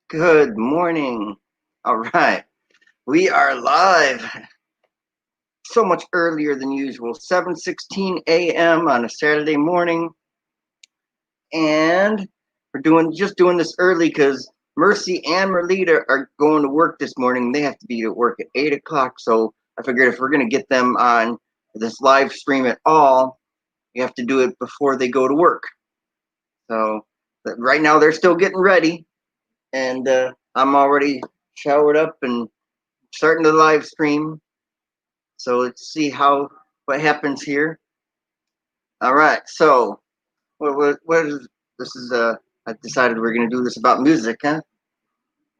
Good morning. All right. We are live so much earlier than usual. 7:16 a.m. on a Saturday morning. And we're just doing this early because Mercy and Merlita are going to work this morning. They have to be at work at 8 o'clock. So I figured if we're going to get them on this live stream at all, you have to do it before they go to work. So right now they're still getting ready. And I'm already showered up and starting the live stream. So let's see what happens here. All right. So what is this? I decided we're gonna do this about music, huh?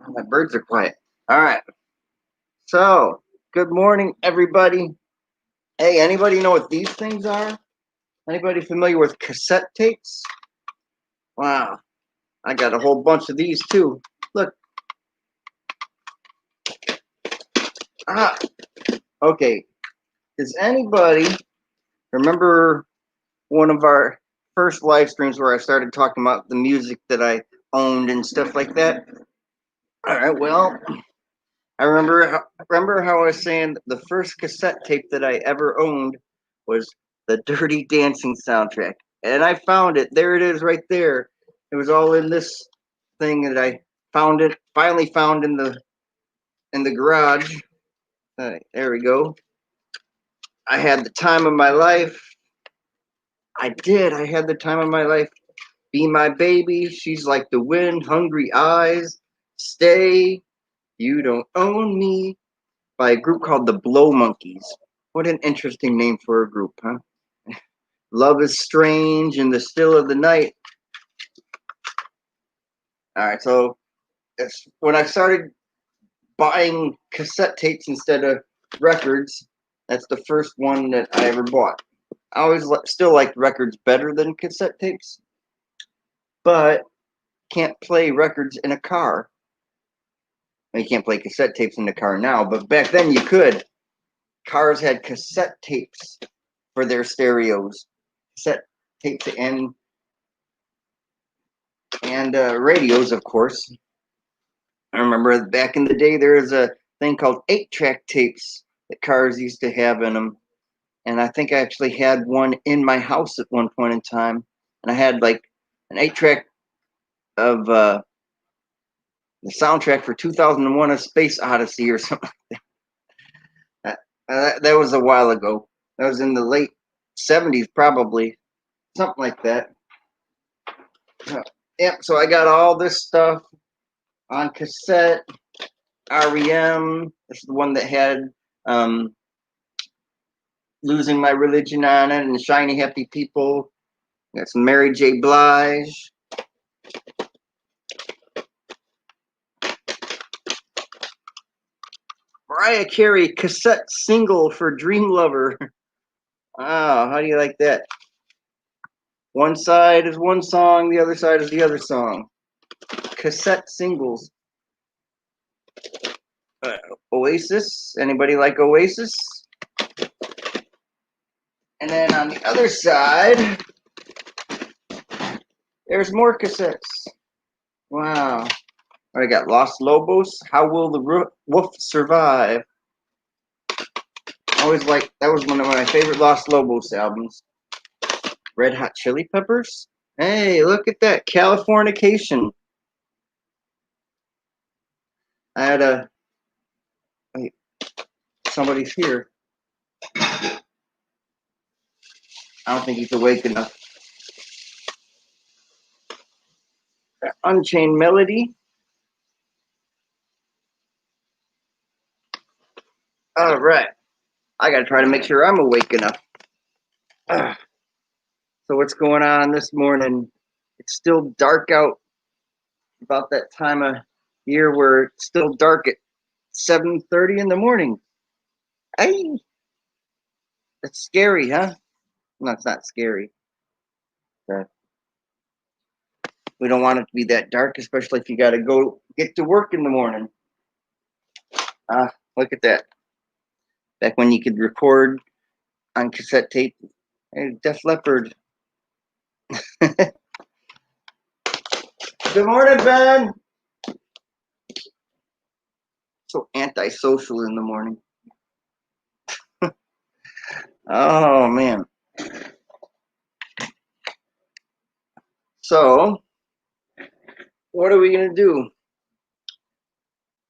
My birds are quiet. All right. So good morning, everybody. Hey, anybody know what these things are? Anybody familiar with cassette tapes? Wow, I got a whole bunch of these too. Look. Ah. Okay. Does anybody remember one of our first live streams where I started talking about the music that I owned and stuff like that? All right, well, I remember how I was saying the first cassette tape that I ever owned was the Dirty Dancing soundtrack, and I found it. There it is, right there. It was all in this thing that I finally found in the garage. There we go. I had the time of my life. I did. I had the time of my life. Be My Baby, She's Like the Wind, Hungry Eyes, Stay, You Don't Own Me, by a group called the Blow Monkeys. What an interesting name for a group, huh? Love is Strange, In the Still of the Night. All right, so when I started buying cassette tapes instead of records, that's the first one that I ever bought. I always still liked records better than cassette tapes, but can't play records in a car. You can't play cassette tapes in the car now, but back then you could. Cars had cassette tapes for their stereos, cassette tapes and radios, of course. I remember back in the day there was a thing called 8-track tapes that cars used to have in them, and I think I actually had one in my house at one point in time, and I had like an 8-track of the soundtrack for 2001: A Space Odyssey or something. That was a while ago. That was in the late 70s, probably, something like that. Yeah, so I got all this stuff on cassette. REM. This is the one that had um, Losing My Religion on it and Shiny Happy People. Got some Mary J. Blige. Mariah Carey cassette single for Dream Lover. Oh, how do you like that? One side is one song, the other side is the other song. Cassette singles. Oasis. Anybody like Oasis? And then on the other side, there's more cassettes. Wow. I got Los Lobos. How Will the Wolf Survive? Always like that was one of my favorite Los Lobos albums. Red Hot Chili Peppers. Hey, look at that, Californication. I had wait, somebody's here. I don't think he's awake enough. Unchained Melody. All right. I got to try to make sure I'm awake enough. So what's going on this morning? It's still dark out, about that time of year where it's still dark at 7:30 in the morning. Hey, that's scary, huh? No, it's not scary. But we don't want it to be that dark, especially if you got to go get to work in the morning. Look at that. Back when you could record on cassette tape. Hey, Def Leppard. Good morning, Ben. So antisocial in the morning. Oh man. So what are we gonna do?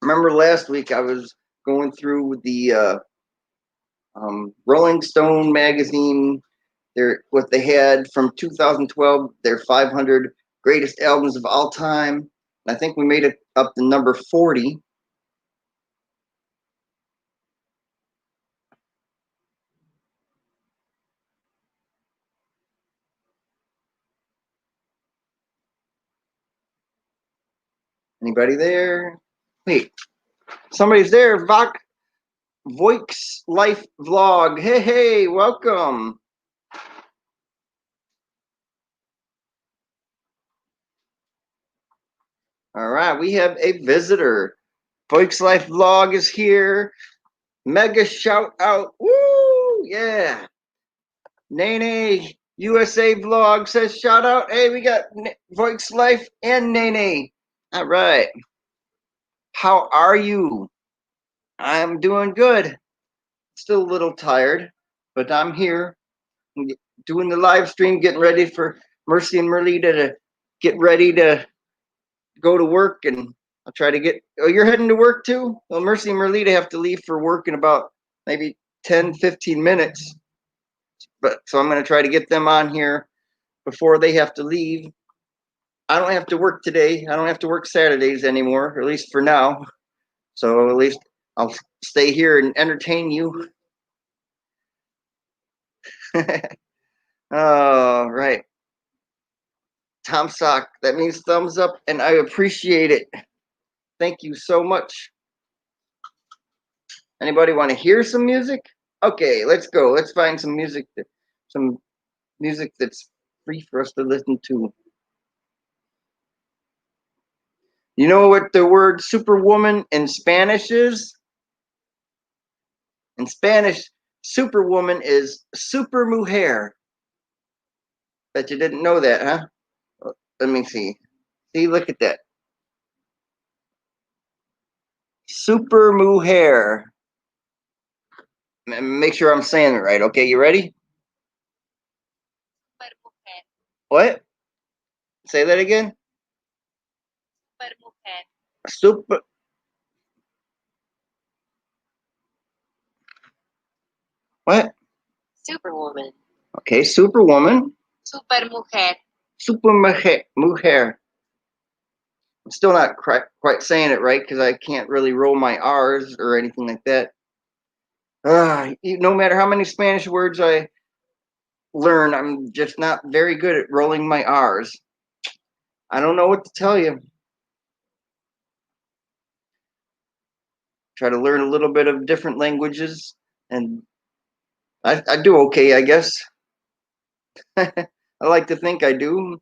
Remember last week I was going through the Rolling Stone magazine. What they had from 2012, their 500 greatest albums of all time. I think we made it up to number 40. Anybody there? Wait, somebody's there. Voix Life Vlog. Hey, hey, welcome. All right, we have a visitor. Voix Life Vlog is here. Mega shout out. Woo! Yeah. Nene USA Vlog says shout out. Hey, we got Voix Life and Nene. All right. How are you? I'm doing good. Still a little tired, but I'm here. I'm doing the live stream, getting ready for Mercy and Merlita to get ready to go to work, and I'll try to get. Oh, you're heading to work too? Well, Mercy and Merlita have to leave for work in about maybe 10, 15 minutes. But so I'm going to try to get them on here before they have to leave. I don't have to work today. I don't have to work Saturdays anymore, at least for now. So at least I'll stay here and entertain you. All right. Tom Sock, that means thumbs up, and I appreciate it. Thank you so much. Anybody want to hear some music? Okay, let's go. Let's find some music that's free for us to listen to. You know what the word superwoman in Spanish is? In Spanish, superwoman is super mujer. Bet you didn't know that, huh? Let me see. See, look at that. Super mujer. Make sure I'm saying it right. Okay, you ready? What? Say that again. Super. What? Superwoman. Okay, superwoman. Supermujer. Super mujer. I'm still not quite saying it right because I can't really roll my R's or anything like that. No matter how many Spanish words I learn, I'm just not very good at rolling my R's. I don't know what to tell you. Try to learn a little bit of different languages, and I do okay, I guess. I like to think I do.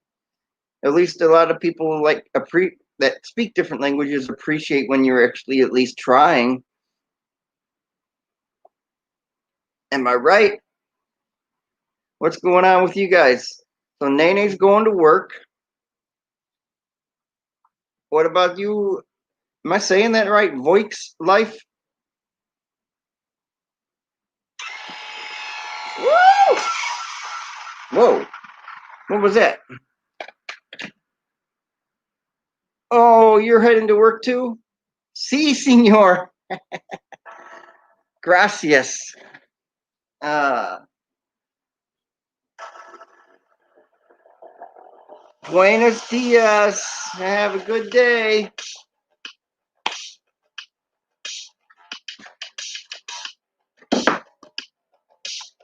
At least a lot of people that speak different languages appreciate when you're actually at least trying. Am I right? What's going on with you guys? So Nene's going to work. What about you? Am I saying that right? Voix Life? Woo! Whoa. What was that? Oh, you're heading to work too? Sí, señor. Gracias. Buenos dias. Have a good day.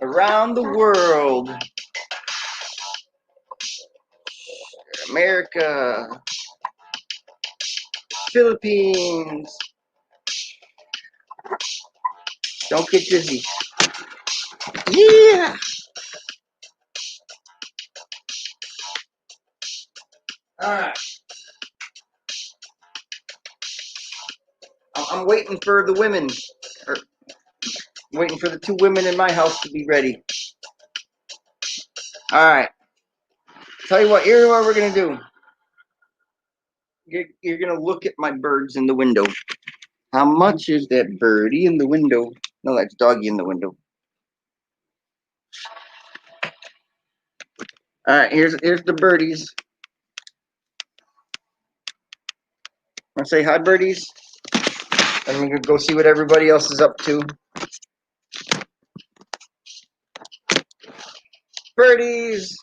Around the world. America. Philippines. Don't get dizzy. Yeah. All right. I'm waiting for the women. Or waiting for the two women in my house to be ready. All right. Tell you what, here's what we're going to do. You're going to look at my birds in the window. How much is that birdie in the window? No, that's doggy in the window. All right, here's the birdies. Want to say hi, birdies? I'm gonna go see what everybody else is up to. Birdies.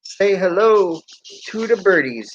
Say hello to the birdies.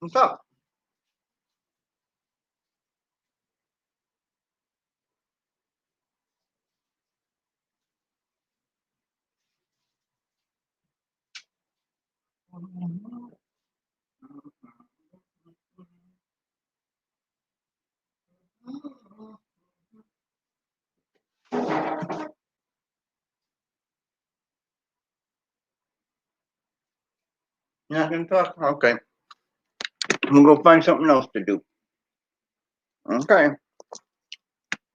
What's up? You're not gonna talk? Okay. I'm gonna go find something else to do. Okay.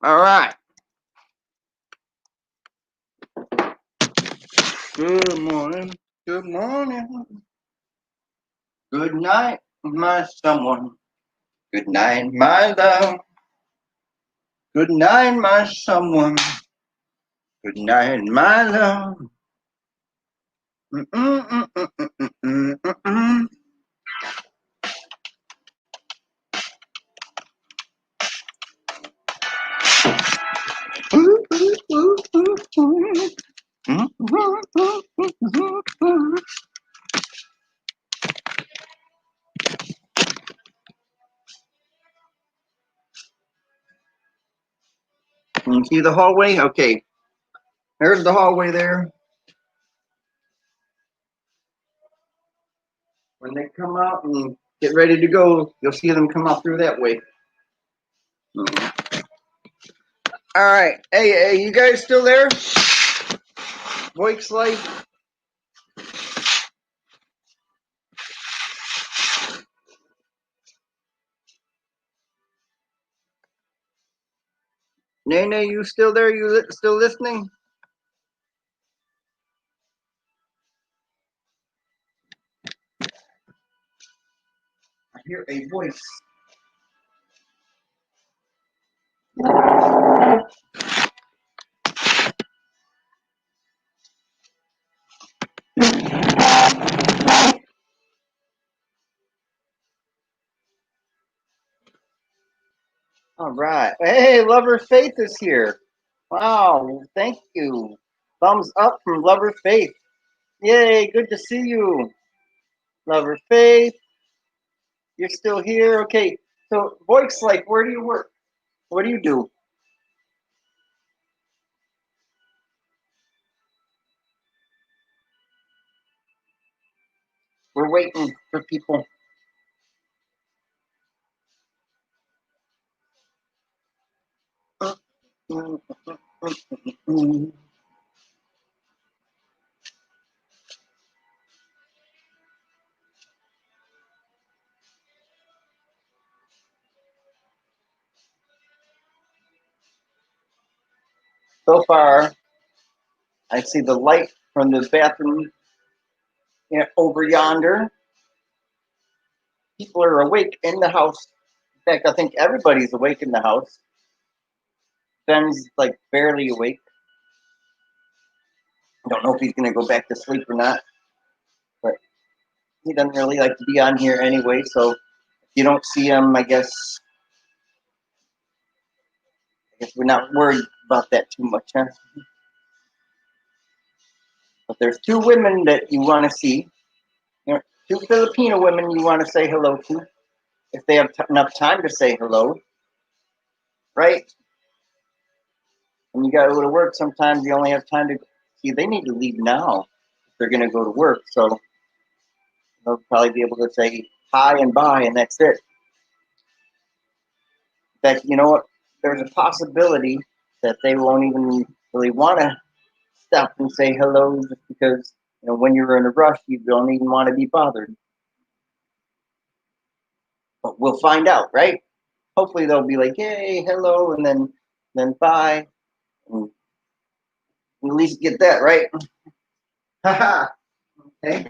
All right. Good morning. Good morning. Good night, my someone. Good night, my love. Good night, my someone. Good night, my love. Mm-mm-mm-mm-mm-mm-mm. Ooh, ooh, ooh, ooh, ooh. Mm-mm-mm-mm-mm-mm. Can you see the hallway? Okay. There's the hallway there. When they come out and get ready to go, you'll see them come out through that way. All right. Hey, you guys still there? Voice life. Nene, you still there? You still listening? I hear a voice. All right. Hey, Lover Faith is here. Wow. Thank you. Thumbs up from Lover Faith. Yay. Good to see you. Lover Faith, you're still here. Okay. So, voice life, where do you work? What do you do? We're waiting for people. So far, I see the light from the bathroom over yonder. People are awake in the house. In fact, I think everybody's awake in the house. Ben's like barely awake. I don't know if he's gonna go back to sleep or not, but he doesn't really like to be on here anyway. So if you don't see him, I guess we're not worried about that too much, huh? But there's two women that you want to see. Two Filipino women you want to say hello to if they have enough time to say hello, right? When you got to go to work, sometimes you only have time to see. They need to leave now if they're going to go to work, so they'll probably be able to say hi and bye, and that's it. In fact, you know what? There's a possibility that they won't even really want to stop and say hello just because when you're in a rush, you don't even want to be bothered. But we'll find out, right? Hopefully they'll be like, "Hey, hello," and then bye, and at least get that right. Haha. Okay.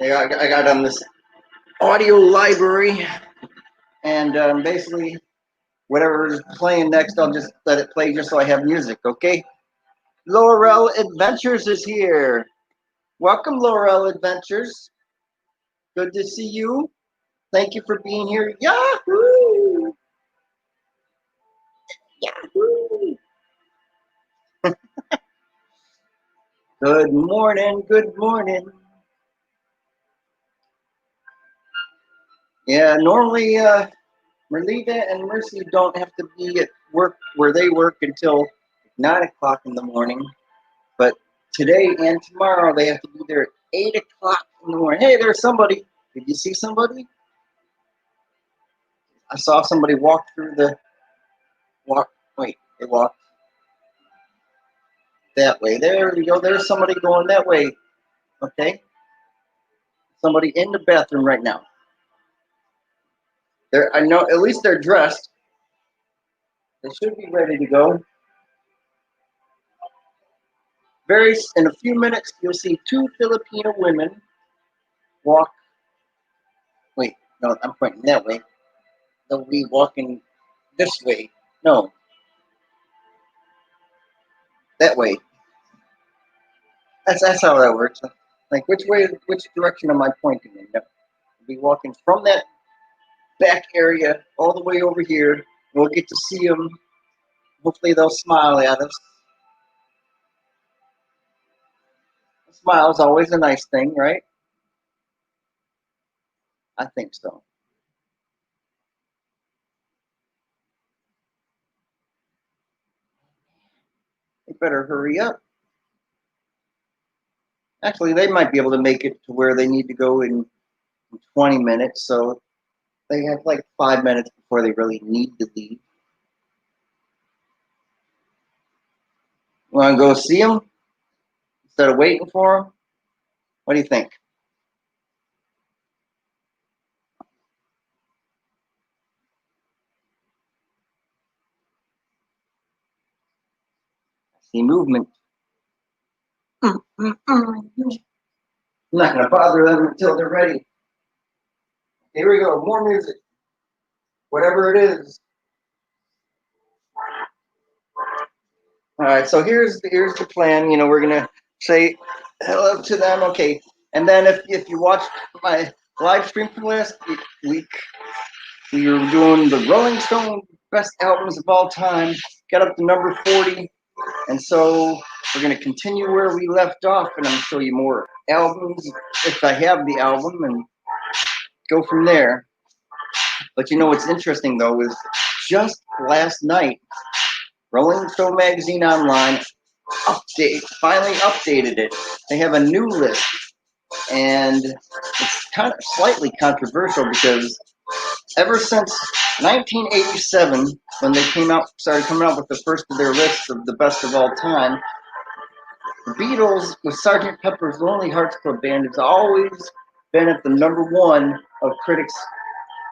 I got this audio library, and basically whatever is playing next, I'll just let it play just so I have music. Okay. Lorel Adventures is here. Welcome, Lorel Adventures. Good to see you. Thank you for being here. Yahoo! Yahoo! Good morning. Good morning. Yeah, normally Merlita and Mercy don't have to be at work where they work until 9 o'clock in the morning, but today and tomorrow they have to be there at 8 o'clock in the morning. Hey, there's somebody. Did you see somebody? I saw somebody walk through the walk. Wait, they walked that way. There we go. There's somebody going that way. Okay, somebody in the bathroom right now. I know at least they're dressed. They should be ready to go. In a few minutes, you'll see two Filipino women walk. Wait, no, I'm pointing that way. They'll be walking this way. No, that way. That's how that works. Like which direction am I pointing in? Yep. We'll be walking from that back area all the way over here. We'll get to see them. Hopefully they'll smile at us. A smile is always a nice thing, right? I think so. They better hurry up. Actually, they might be able to make it to where they need to go in 20 minutes, so they have like 5 minutes before they really need to leave. Want to go see them instead of waiting for them? What do you think? I see movement. I'm not going to bother them until they're ready. Here we go. More music. Whatever it is. All right. So here's the plan. We're gonna say hello to them. Okay. And then if you watched my live stream from last week, we were doing the Rolling Stone best albums of all time. Got up to number 40, and so we're gonna continue where we left off, and I'm gonna show you more albums if I have the album, and go from there. But what's interesting though is just last night, Rolling Stone magazine online finally updated it. They have a new list, and it's kind of slightly controversial because ever since 1987, when they started coming out with the first of their lists of the best of all time, the Beatles with Sgt. Pepper's Lonely Hearts Club Band is always been at the #1 of critics'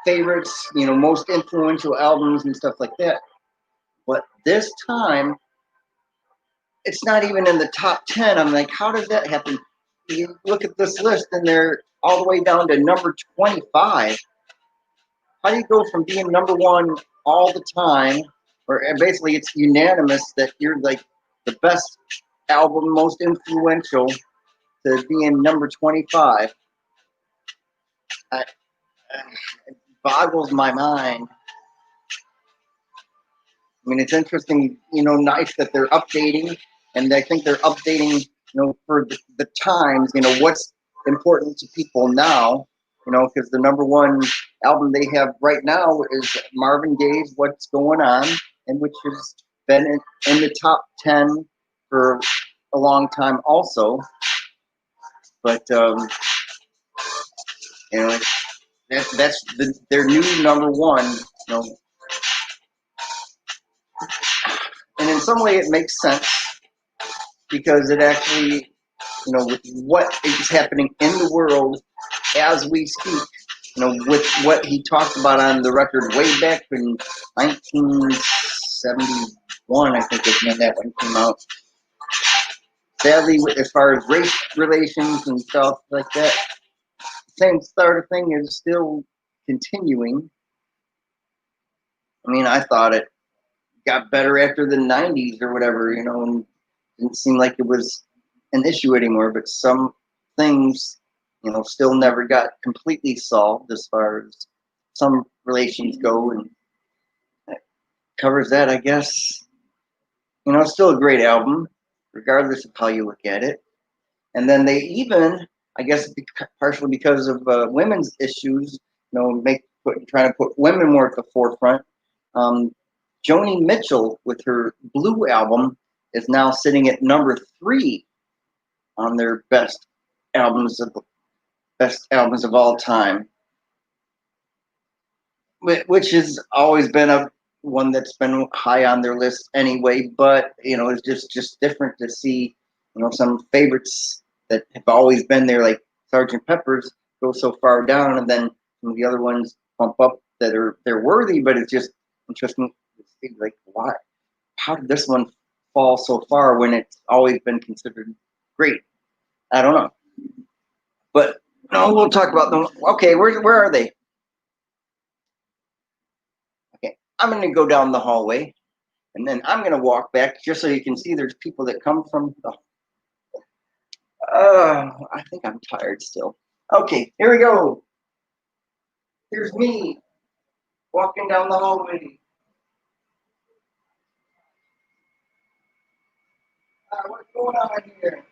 favorites, most influential albums and stuff like that. But this time, it's not even in the top 10. I'm like, how does that happen? You look at this list and they're all the way down to number 25. How do you go from being #1 all the time, or basically it's unanimous that you're like the best album, most influential, to being number 25? It boggles my mind. I mean, it's interesting, nice that they're updating, and I think they're updating, for the times, what's important to people now, because the #1 album they have right now is Marvin Gaye's "What's Going On," and which has been in the top 10 for a long time also. But, that's their new #1, and in some way it makes sense because it actually, with what is happening in the world as we speak, with what he talked about on the record way back in 1971, I think is when that one came out. Sadly, as far as race relations and stuff like that, same sort of thing is still continuing. I mean, I thought it got better after the 90s or whatever, and didn't seem like it was an issue anymore, but some things, still never got completely solved as far as some relations go, and that covers that, I guess. It's still a great album, regardless of how you look at it. And then they even, I guess, partially because of women's issues, trying to put women more at the forefront. Joni Mitchell, with her Blue album, is now sitting at #3 on their best albums of all time, which has always been a one that's been high on their list anyway. But it's just different to see some favorites that have always been there, like Sgt. Pepper's, go so far down, and then some of the other ones bump up that they're worthy. But it's just interesting to see, like, why? How did this one fall so far when it's always been considered great? I don't know. But no, we'll talk about them. Okay, where are they? Okay, I'm going to go down the hallway, and then I'm going to walk back just so you can see there's people that come from the. I think I'm tired still. Okay, here we go. Here's me walking down the hallway. What's going on here?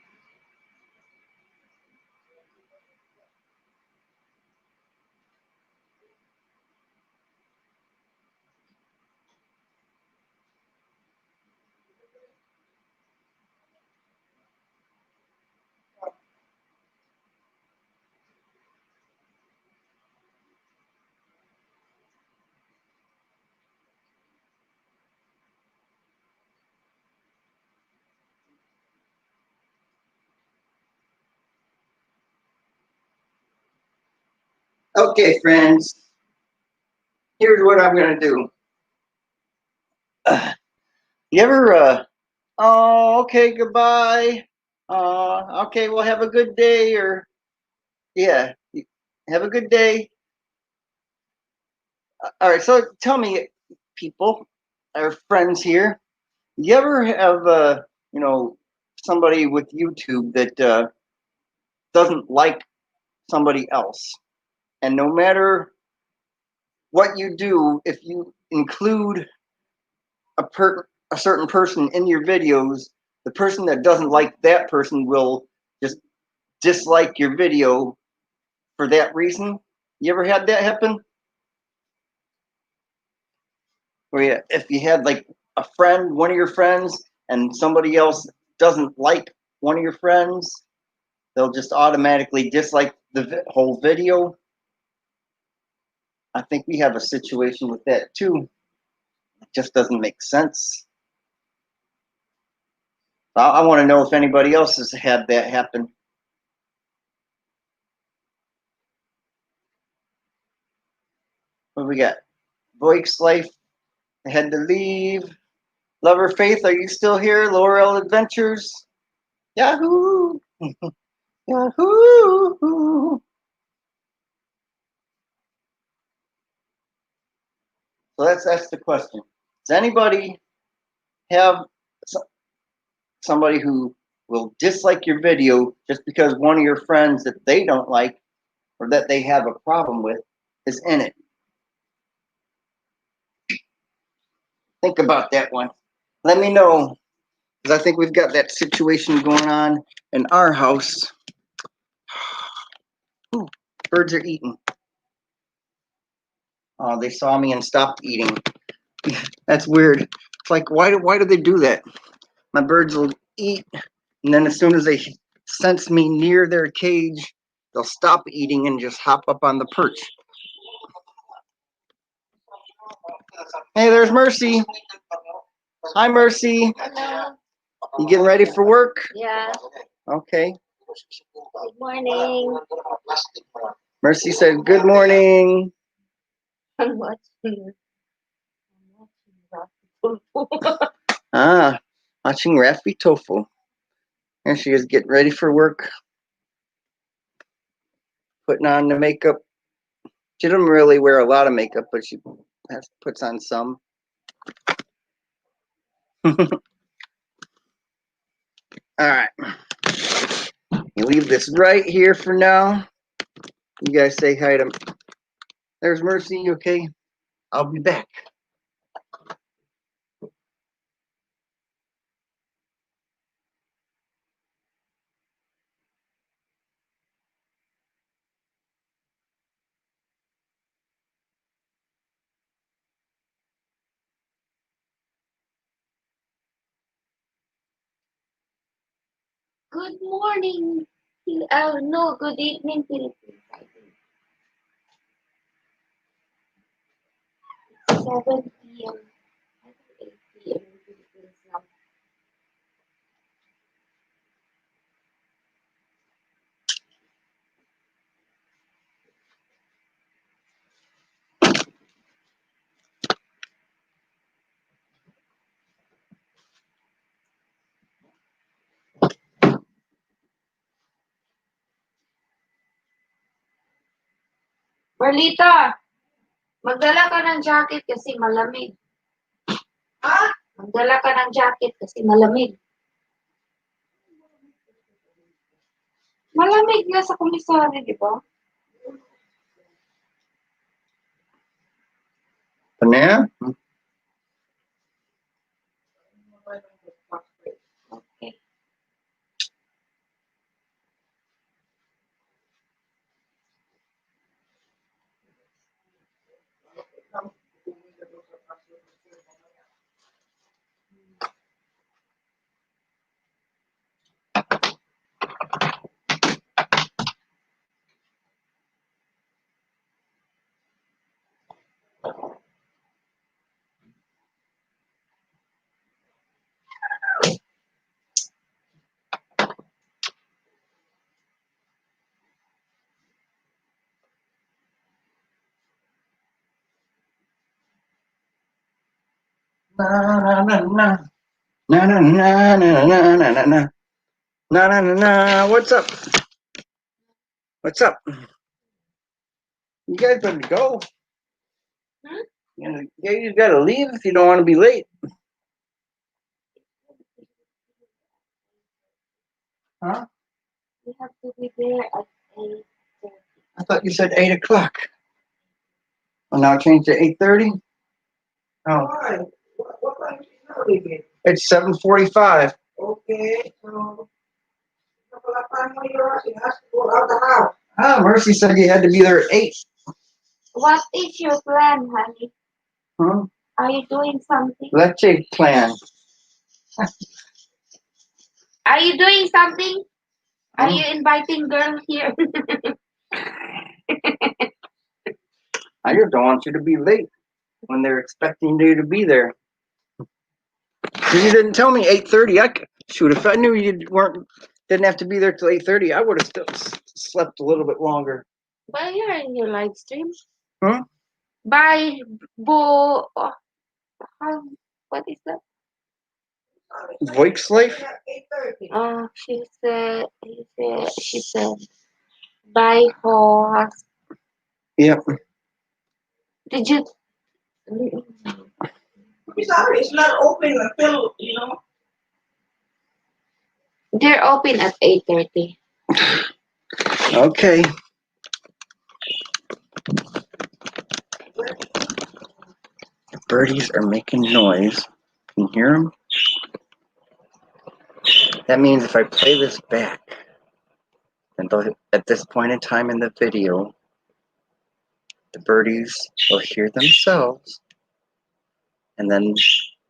Okay, friends. Here's what I'm going to do. You ever oh, okay, goodbye. Okay, well, have a good day, or yeah, have a good day. All right, so tell me, people, our friends here, you ever have, somebody with YouTube that doesn't like somebody else, and no matter what you do, if you include a certain person in your videos, the person that doesn't like that person will just dislike your video for that reason? You ever had that happen? Where if you had like a friend, one of your friends, and somebody else doesn't like one of your friends, they'll just automatically dislike the whole video. I think we have a situation with that too. It just doesn't make sense. I want to know if anybody else has had that happen. What we got? Voice Life. I had to leave. Lover Faith, are you still here? Lorel Adventures. Yahoo! Yahoo! So let's ask the question. Does anybody have somebody who will dislike your video just because one of your friends that they don't like or that they have a problem with is in it? Think about that one. Let me know, because I think we've got that situation going on in our house. Ooh, birds are eating. Oh, they saw me and stopped eating. That's weird. It's like, why do they do that? My birds will eat, and then as soon as they sense me near their cage, they'll stop eating and just hop up on the perch. Hey, there's Mercy. Hi, Mercy. Hello. You getting ready for work? Yeah. Okay. Good morning. Mercy said, good morning. I'm watching. Ah, watching Raffy Tofu. And she is getting ready for work. Putting on the makeup. She doesn't really wear a lot of makeup, but she puts on some. All right. You leave this right here for now. You guys say hi to. There's Mercy. Okay. I'll be back. Good morning. No, good evening, Philippines. I think. 7 p.m. I think 8 p.m. in Philippines now. Marlita, magdala ka ng jacket kasi malamig. Ha? Magdala ka ng jacket kasi malamig. Malamig nga sa komisari, di ba? Banana? Okay. Na na na na. Na na na na na na na na. Na na na na. What's up? What's up? You guys better go. Hmm? You gotta leave if you don't want to be late. Huh? We have to be there at 8:30. I thought you said 8 o'clock. Well, now change to 8:30. Oh. Why? What time is it leaving? It's 7:45. Okay, so what time are you rushing? Has to go out the house. Ah, Mercy said you had to be there at 8. What is your plan, honey? Huh? Are you doing something? Let's take plan. Are you doing something? Are Huh? you inviting girls here? I just don't want you to be late when they're expecting you to be there. You didn't tell me 8:30. Shoot, if I knew you didn't have to be there till 8:30, I would have still slept a little bit longer. Well, you're in your live stream. Huh? By Bo. What is that? Volkslife? 8:30. She said, by horse. Yep. Did you? Sorry, it's not open until, They're open at 8:30. Okay. The birdies are making noise. Can you hear them? That means if I play this back, then at this point in time in the video, the birdies will hear themselves, and then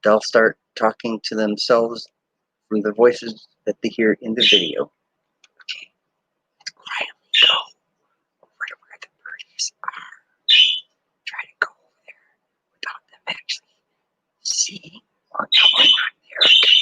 they'll start talking to themselves from the voices that they hear in the video. Okay, let's quietly go over to where the birdies are. Try to go over there without them actually seeing or knowing I'm there. Okay.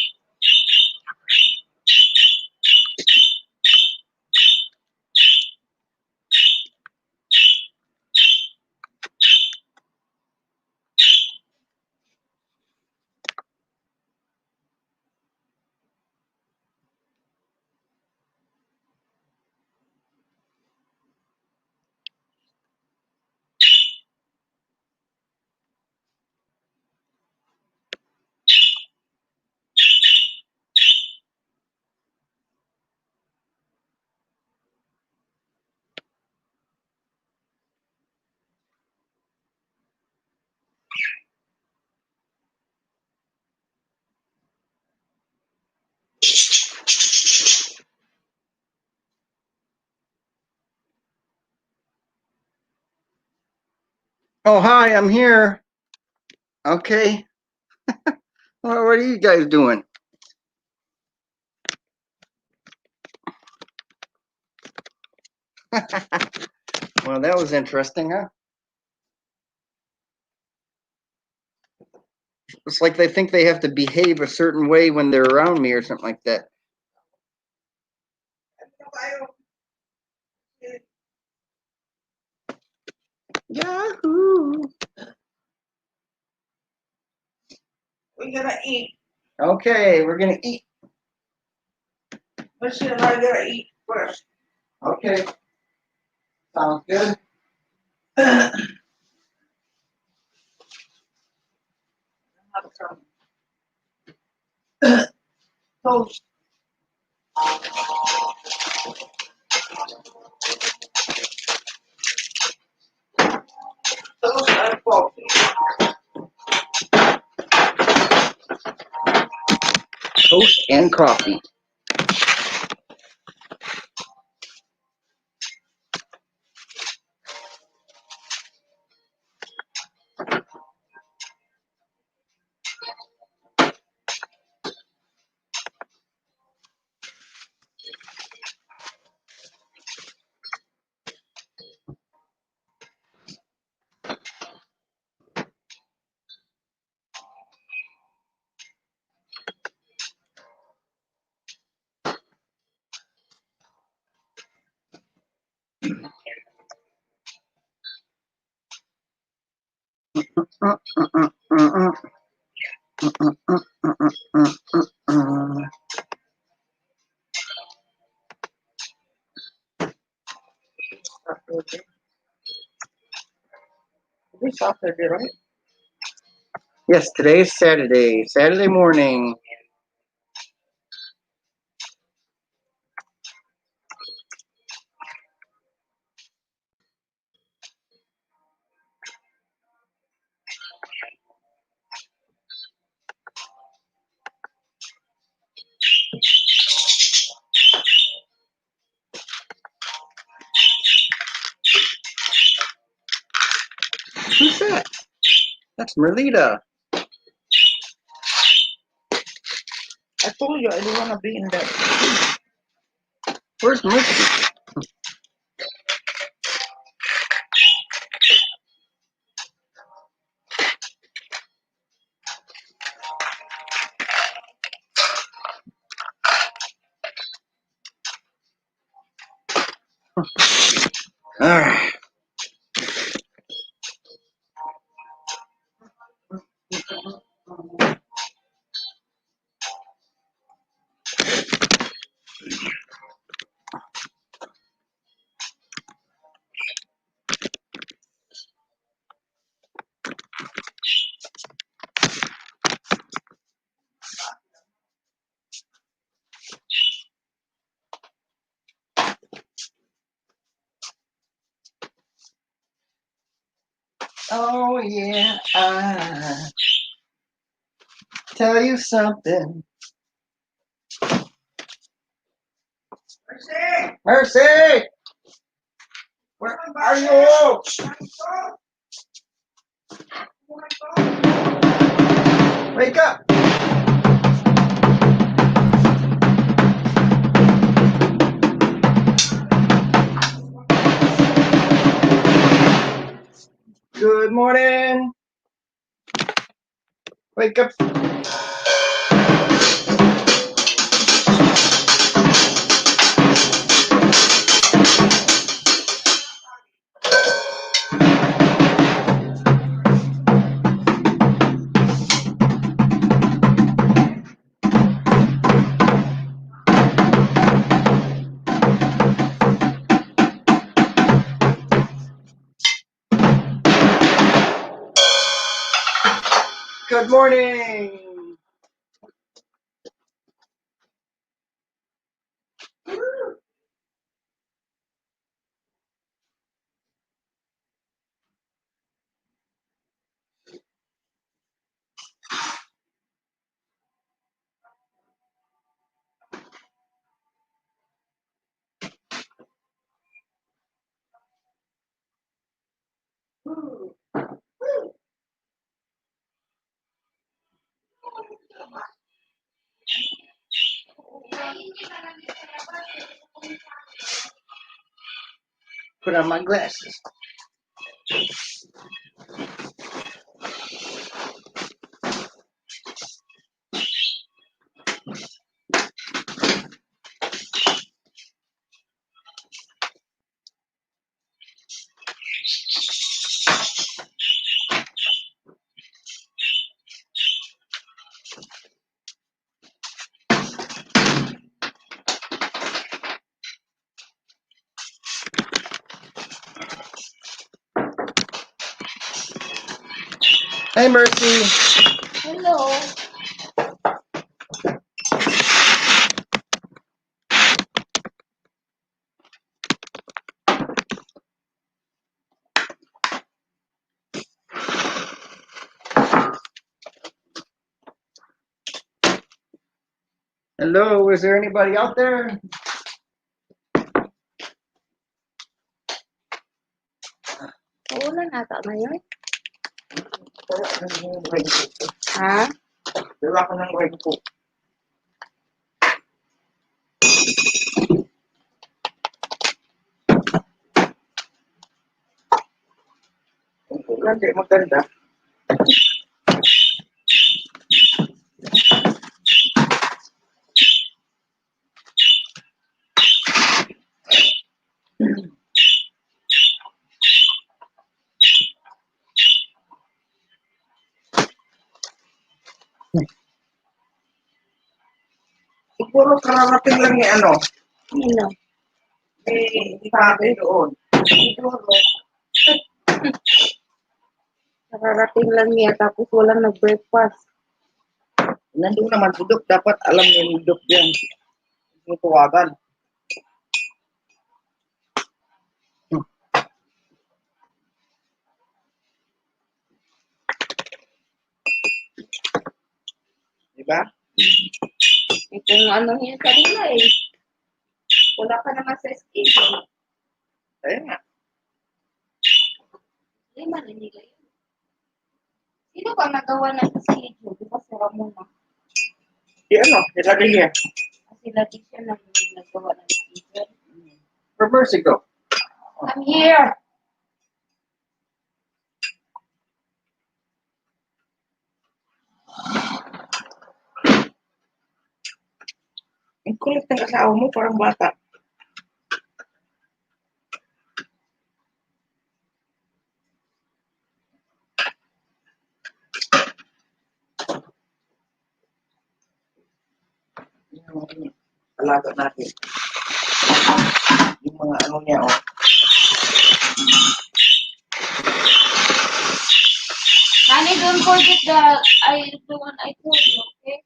Oh, hi, I'm here. Okay. Well, what are you guys doing? Well, that was interesting, huh? It's like they think they have to behave a certain way when they're around me or something like that. Yahoo! We're gonna eat. Okay, we're gonna eat. Let's see if I gotta eat first. Okay. Sounds good. Toast. Toast and coffee. Toast and coffee. This Saturday, right? Yes, today's Saturday. Saturday morning. Who's that? That's Merlita. I told you I don't wanna be in that. Where's Mercy? Alright. Oh yeah, I tell you something. Mercy! Mercy! Where are you? Wake up! Good morning. Wake up. Good morning. Put on my glasses. Hey, Mercy. Hello. Hello, is there anybody out there? Uulan ata ngayon. Dala ka ng raincoat. Ha? Dala ka ng raincoat. Hindi maganda. Siguro kararating lang ni ano. Ano? Sabi doon. Siguro. Nakarating lang niya tapos walang nag-breakfast. Nandun naman si Dok. Dapat alam niya ni Dok yan. Yung tuwagan. Diba? Kung ano yun kanina eh. Wala ka naman sa schedule. Kaya nga. Lima na nila yun. Sino ba nagawa ng schedule? Di ba sira muna? Di ano, nilagay niya. Kasi lagi siya nang nagawa ng schedule. For Mercy, go. I'm here! Ang kulit ng asawa mo, parang bata. Yung alaga natin. Yung mga ano niya, oh. Honey, don't forget the one I told you, okay?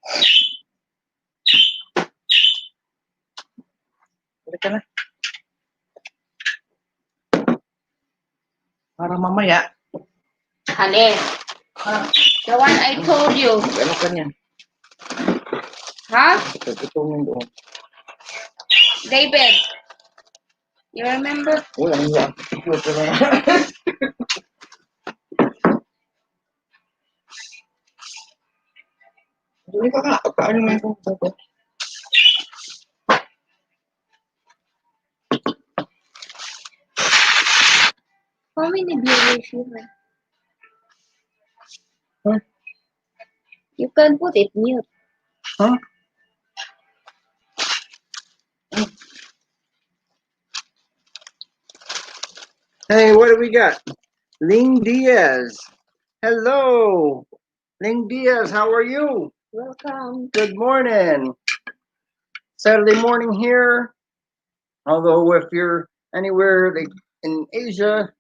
Balik ka na. Para mamaya, Alin? The one I told you. Ano ka niyan? Huh? Pagkatungin doon. David. You remember? Walang iya. Hindi ka ka. Paano mo yung pagkatungin? How many viewers you have? Huh? You can put it mute. Huh? Hey, what do we got? Ling Diaz. Hello. Ling Diaz, how are you? Welcome. Good morning. Saturday morning here. Although if you're anywhere in Asia,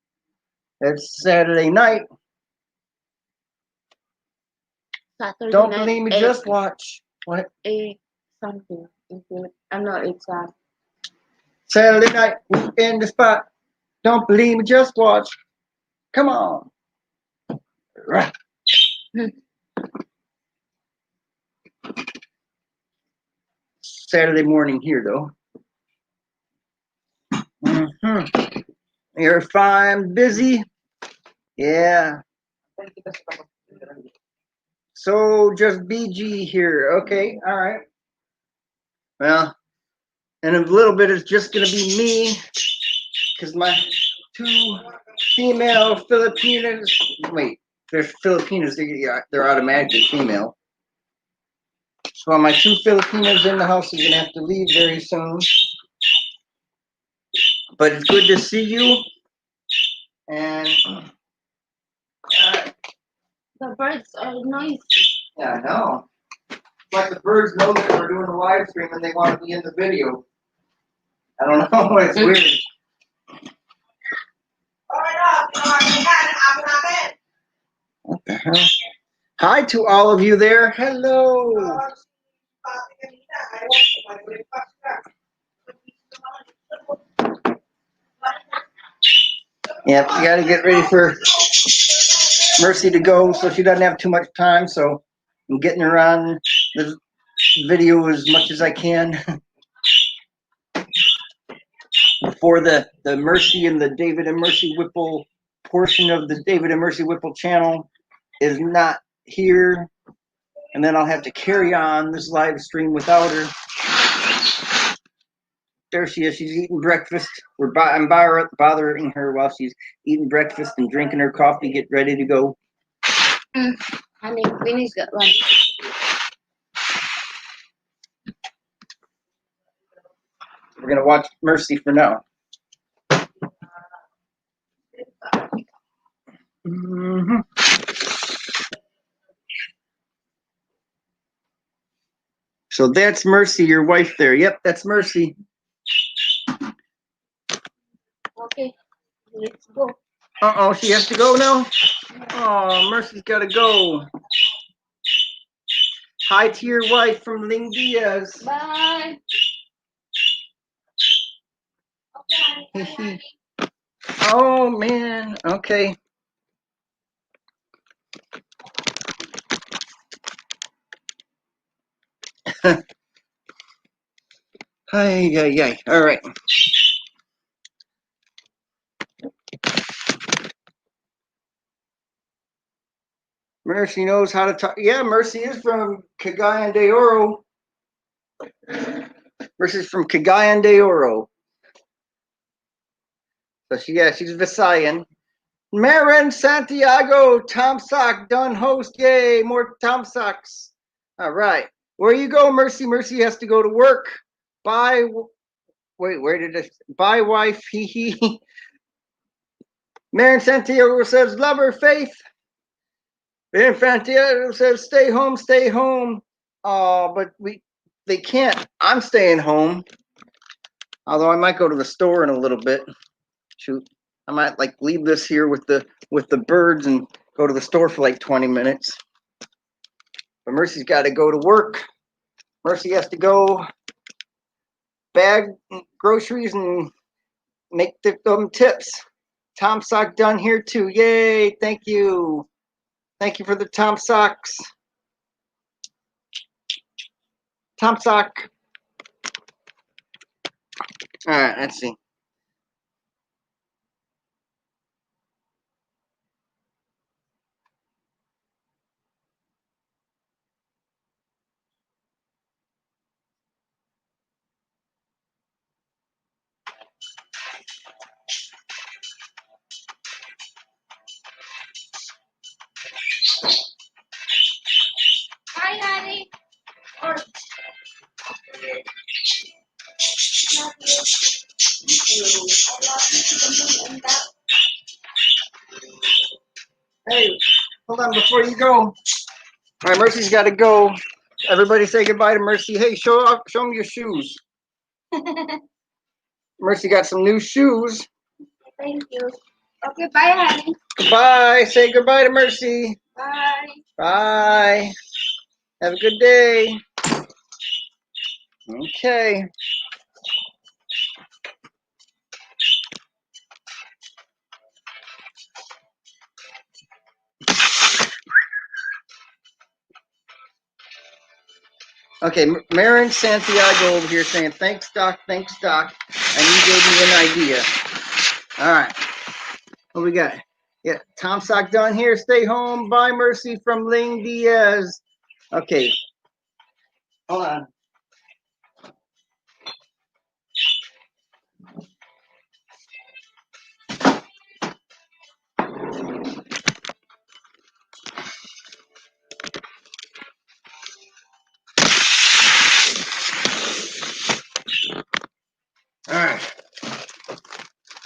it's Saturday night. Saturday Don't night, believe me, 8, just watch. What? 8 something. I know it's Saturday night in the spot. Don't believe me, just watch. Come on. Right. Saturday morning here, though. You're fine, busy. Yeah. So just BG here. Okay. All right. Well, in a little bit, it's just going to be me because my two female Filipinas. Wait, there's Filipinas. They're automatically female. So my two Filipinas in the house are going to have to leave very soon. But it's good to see you. And the birds are noisy. yeah, I know. Like the birds know that we're doing a live stream and they want to be in the video. I don't know. It's weird. What the hell? Hi to all of you there. Hello. Yep, you got to get ready for Mercy to go so she doesn't have too much time. So I'm getting her on the video as much as I can before the Mercy and the David and Mercy Whipple portion of the David and Mercy Whipple channel is not here. And then I'll have to carry on this live stream without her. There she is. She's eating breakfast. I'm bothering her while she's eating breakfast and drinking her coffee. Get ready to go. Honey, finish that one. We're gonna watch Mercy for now. So that's Mercy, your wife there. Yep, that's Mercy. Okay, let's go. Uh-oh, she has to go now? Oh, Mercy's got to go. Hi to your wife from Ling Diaz. Bye. Okay. Oh, man. Okay. Hi. All right. Mercy knows how to talk. Yeah, Mercy is from Cagayan de Oro. Mercy's from Cagayan de Oro. So she's Visayan. Marin Santiago, Tom Sock, done host. Yay, more Tom Socks. All right. Where you go, Mercy? Mercy has to go to work. Bye. Wait, where did it? Bye, wife. Hee. Marin Santiago says, love her, Faith. Marin Santiago says, stay home, stay home. But they can't. I'm staying home. Although I might go to the store in a little bit. Shoot. I might leave this here with the birds and go to the store for 20 minutes. But Mercy's got to go to work. Mercy has to go bag groceries and make them tips. Tom sock done here too. Yay! Thank you. Thank you for the Tom socks. Tom sock. All right, let's see. Hi, honey. Or Hey, hold on before you go. All right, Mercy's got to go. Everybody say goodbye to Mercy. Hey, show them your shoes. Mercy got some new shoes. thank you. Okay, bye, honey. Goodbye. Say goodbye to Mercy. Bye. Bye. Have a good day. Okay. Okay, Marin Santiago over here saying, thanks, Doc, and you gave me an idea. All right, what we got? Yeah, Tom Sock done here, stay home, bye, Mercy from Ling Diaz. Okay, hold on. All right,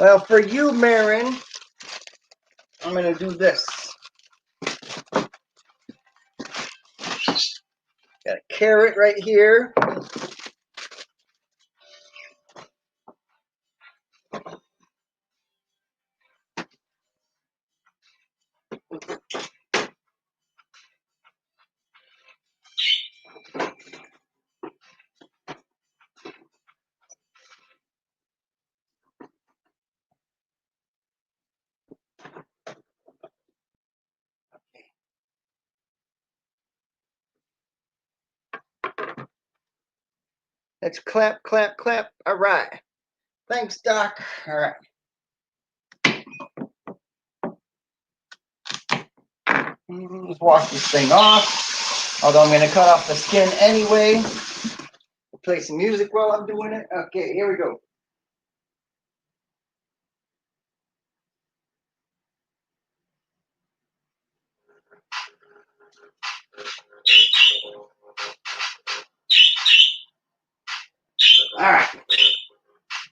well, for you, Marin, I'm going to do this. Got a carrot right here. Let's clap, clap, clap. All right. Thanks, Doc. All right. Let's wash this thing off. Although I'm going to cut off the skin anyway. Play some music while I'm doing it. Okay, here we go. All right.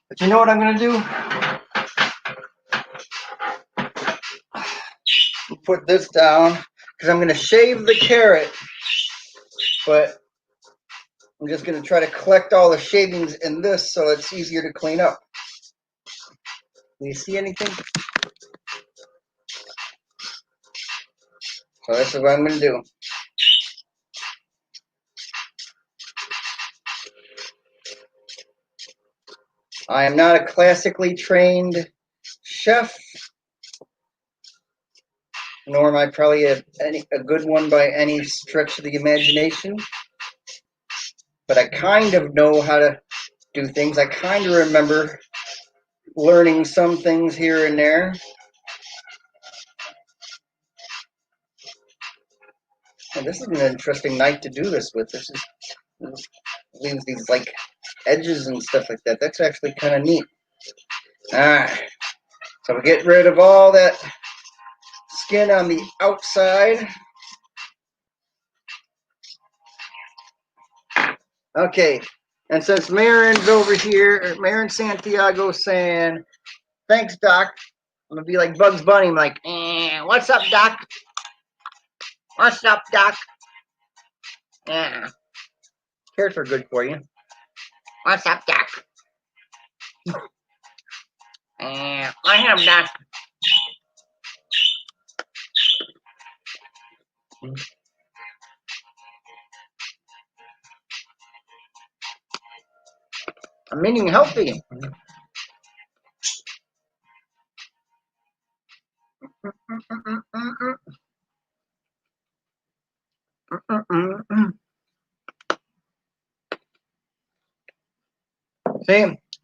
But you know what I'm going to do? Put this down because I'm going to shave the carrot, but I'm just going to try to collect all the shavings in this so it's easier to clean up. Do you see anything? So this is what I'm going to do. I am not a classically trained chef, nor am I probably a good one by any stretch of the imagination. But I kind of know how to do things. I kind of remember learning some things here and there. And this is an interesting knife to do this with. This leaves these like edges and stuff like that. That's actually kind of neat. Alright. So we get rid of all that skin on the outside. Okay. And since Marin's over here, Marin Santiago saying, thanks, Doc. I'm going to be like Bugs Bunny. I'm like, what's up, Doc? What's up, Doc? Yeah. Carrots are good for you. What's up, Doc? I am Doc. I'm eating healthy. See,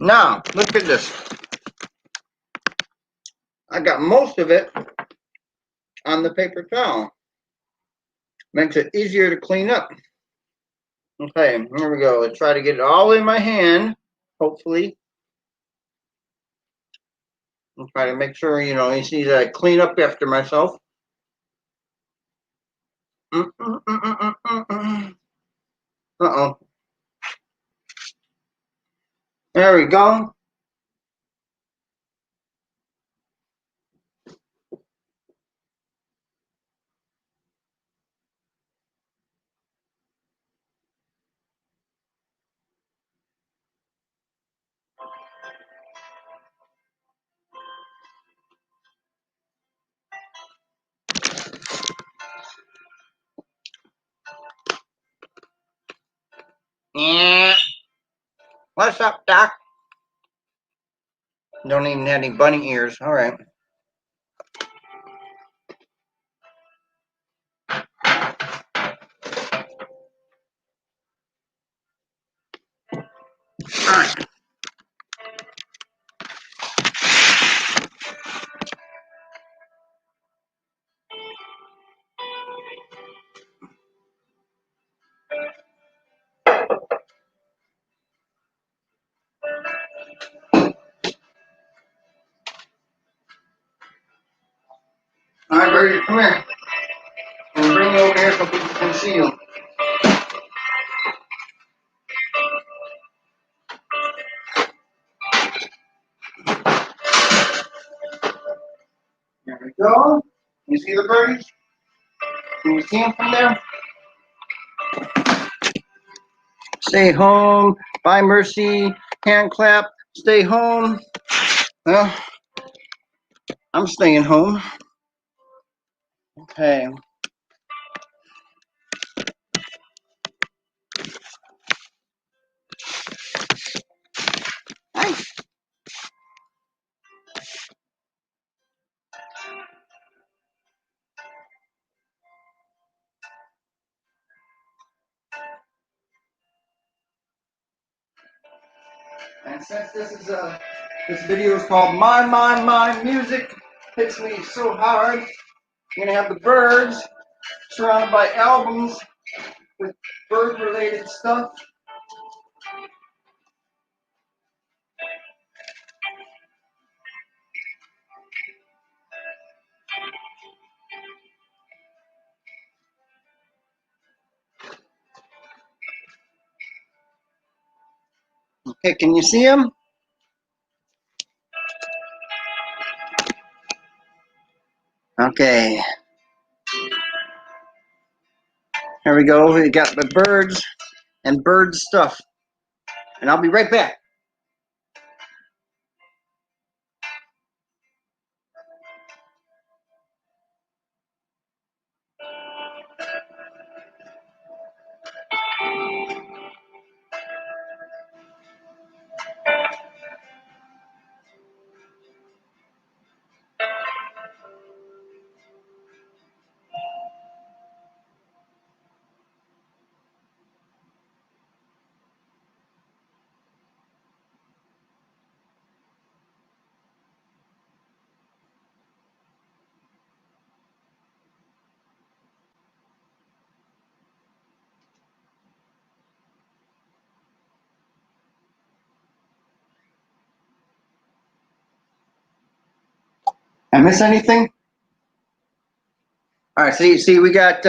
now look at this. I got most of it on the paper towel. Makes it easier to clean up. Okay, here we go. Let's try to get it all in my hand, hopefully. And try to make sure, you see that I clean up after myself. Uh-oh. There we go. Yeah. What's up, Doc? Don't even have any bunny ears. All right. All right. All right, Birdie, come here. I'm bring you over here so people can see you. There we go. You see the birdies? Can you see them from there? Stay home. Bye, Mercy. Hand clap. Stay home. Well, I'm staying home. Okay. Hi. And since this video is called My Music Hits Me So Hard, you're gonna have the birds surrounded by albums with bird-related stuff. Okay, can you see them? Okay. Here we go. We got the birds and bird stuff. And I'll be right back. I miss anything? All right, see, we got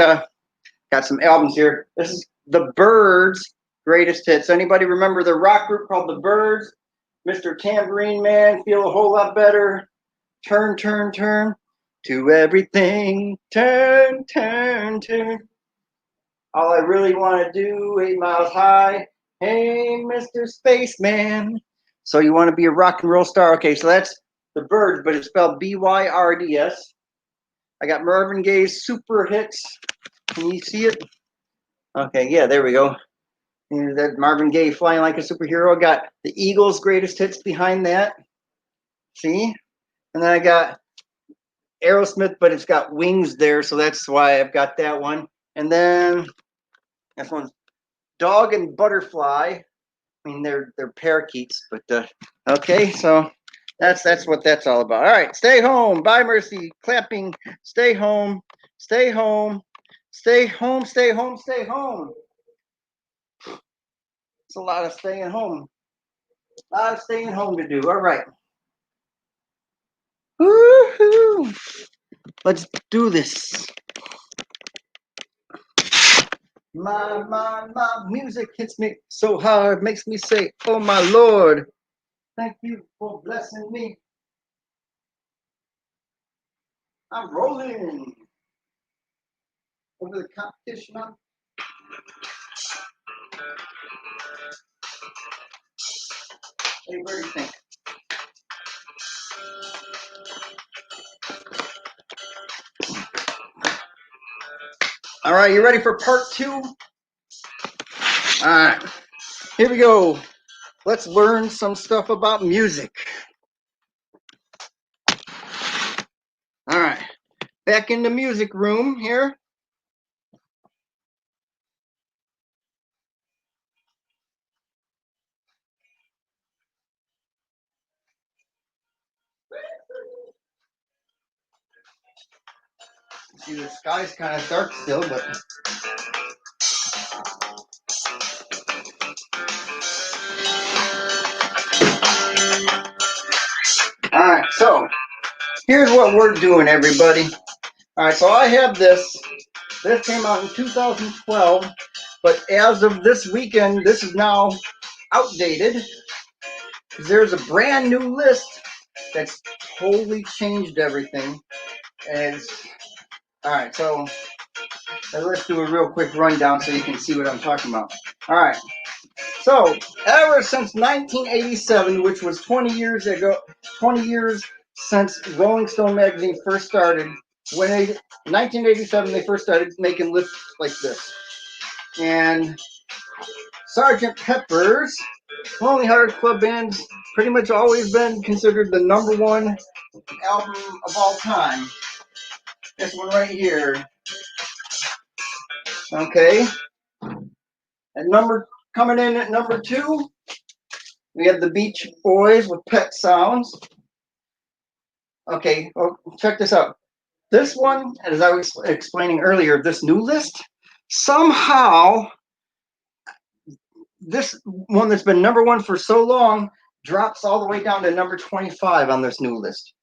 some albums here. This is the Birds' greatest hits. Anybody remember the rock group called the Birds? Mr. Tambourine Man, Feel a Whole Lot Better. Turn, turn, turn to everything. Turn, turn, turn. All I really want to do, 8 miles high. Hey, Mr. Spaceman. So you want to be a rock and roll star? Okay, so that's the Birds, but it's spelled B-Y-R-D-S. I got Marvin Gaye's Super Hits. Can you see it? Okay, yeah, there we go. And that Marvin Gaye, Flying Like a Superhero. Got the Eagles' greatest hits behind that. See? And then I got Aerosmith, but it's got wings there, so that's why I've got that one. And then this one's Dog and Butterfly. I mean, they're parakeets, but okay. So that's what that's all about. All right, stay home. Bye, Mercy. Clapping. Stay home. Stay home. Stay home. Stay home. Stay home. It's a lot of staying home. A lot of staying home to do. All right. Woohoo! Let's do this. My music hits me so hard, makes me say, oh my Lord, thank you for blessing me. I'm rolling over the competition. Hey, what do you think? All right, you ready for part 2? All right, here we go. Let's learn some stuff about music. All right, back in the music room here. See, the sky's kind of dark still, but all right, so here's what we're doing, everybody. All right, so I have this. This came out in 2012, but as of this weekend, this is now outdated. There's a brand new list that's totally changed everything. And all right, so let's do a real quick rundown so you can see what I'm talking about. All right, so ever since 1987, which was 20 years ago, 20 years since Rolling Stone magazine first started, when they 1987 they first started making lists like this. And Sgt. Pepper's Lonely Hearts Club Band's pretty much always been considered the #1 album of all time. This one right here. Okay. Coming in at number 2, we have the Beach Boys with Pet Sounds. Okay, well, check this out. This one, as I was explaining earlier, this new list, somehow this one that's been #1 for so long drops all the way down to number 25 on this new list.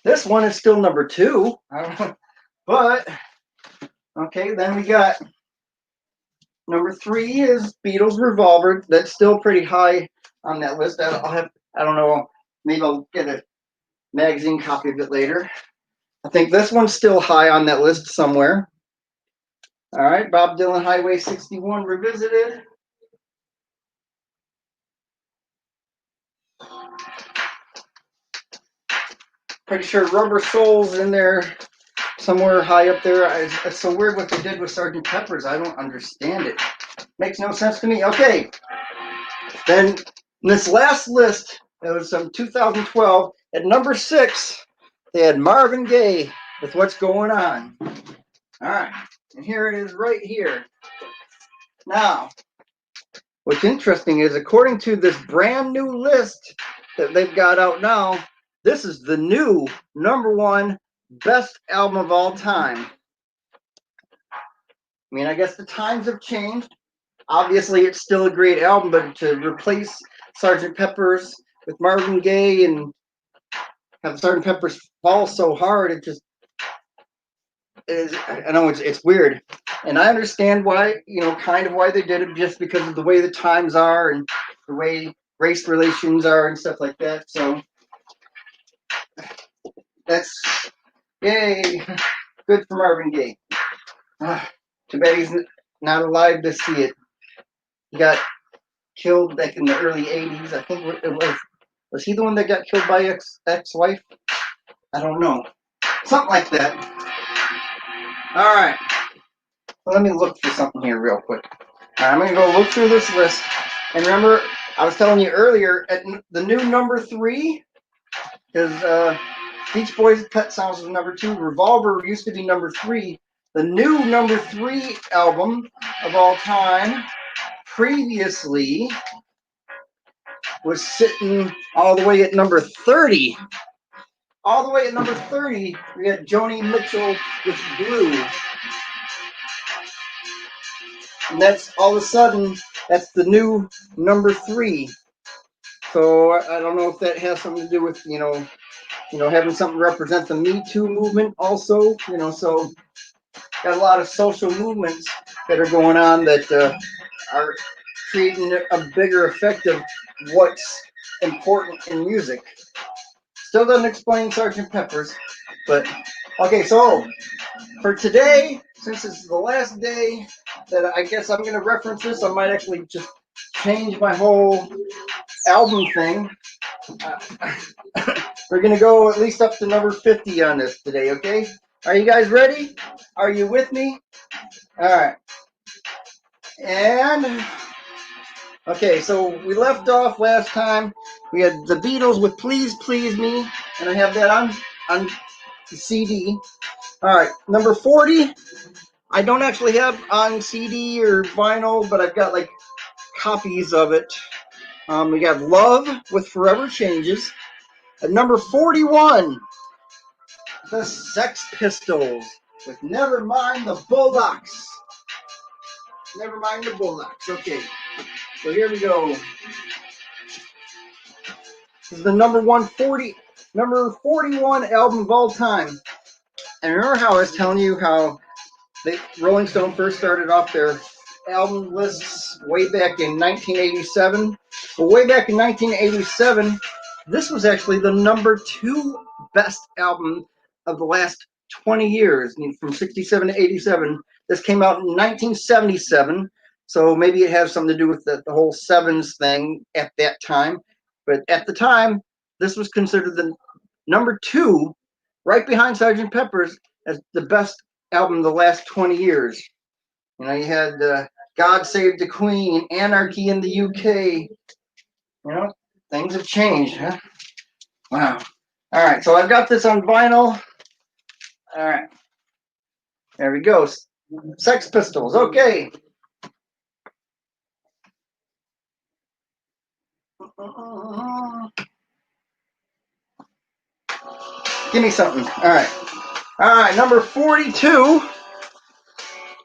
This one is still number 2, but okay. Then we got number 3 is Beatles Revolver. That's still pretty high on that list. I don't know, maybe I'll get a magazine copy of it later. I think this one's still high on that list somewhere. All right, Bob Dylan Highway 61 Revisited. Pretty sure Rubber Soul's in there somewhere high up there. It's so weird what they did with Sgt. Pepper's. I don't understand it. Makes no sense to me. Okay. Then in this last list, it was from 2012, at number 6, they had Marvin Gaye with What's Going On. All right. And here it is right here. Now, what's interesting is, according to this brand new list that they've got out now, this is the new #1 best album of all time. I mean, I guess the times have changed. Obviously, it's still a great album, but to replace Sgt. Pepper's with Marvin Gaye and have Sgt. Pepper's fall so hard, it just is. I know it's weird, and I understand why, kind of why they did it, just because of the way the times are and the way race relations are and stuff like that. So that's yay, good for Marvin Gaye. Too bad he's not alive to see it. He got killed back in the early 80s. I think it was he the one that got killed by ex-wife? I don't know. Something like that. All right. Well, let me look for something here real quick. All right, I'm going to go look through this list. And remember, I was telling you earlier, at the new number 3 is Beach Boys' Pet Sounds was number 2. Revolver used to be number 3. The new number 3 album of all time previously was sitting all the way at number 30. All the way at number 30, we had Joni Mitchell with Blue. And that's all of a sudden, that's the new number 3. So I don't know if that has something to do with, having something represent the Me Too movement also, so got a lot of social movements that are going on that are creating a bigger effect of what's important in music. Still doesn't explain Sgt. Pepper's, but okay, so for today, since it's the last day that I guess I'm going to reference this, I might actually just change my whole album thing. We're going to go at least up to number 50 on this today, okay? Are you guys ready? Are you with me? All right. And, okay, so we left off last time. We had the Beatles with Please Please Me, and I have that on the CD. All right, number 40. I don't actually have on CD or vinyl, but I've got like copies of it. We got Love with Forever Changes. At number 41, the Sex Pistols with Never Mind the Bullocks. Never Mind the Bullocks. Okay, so here we go. This is the number 41 album of all time. And remember how I was telling you how Rolling Stone first started off their album lists way back in 1987? Well, way back in 1987, this was actually the number 2 best album of the last 20 years, from 67 to 87. This came out in 1977, so maybe it has something to do with the whole sevens thing at that time. But at the time, this was considered the number 2, right behind Sgt. Pepper's, as the best album of the last 20 years. You had God Save the Queen, Anarchy in the UK. Things have changed, huh? Wow. All right, so I've got this on vinyl. All right. There we go. Sex Pistols. Okay. Give me something. All right. All right, number 42.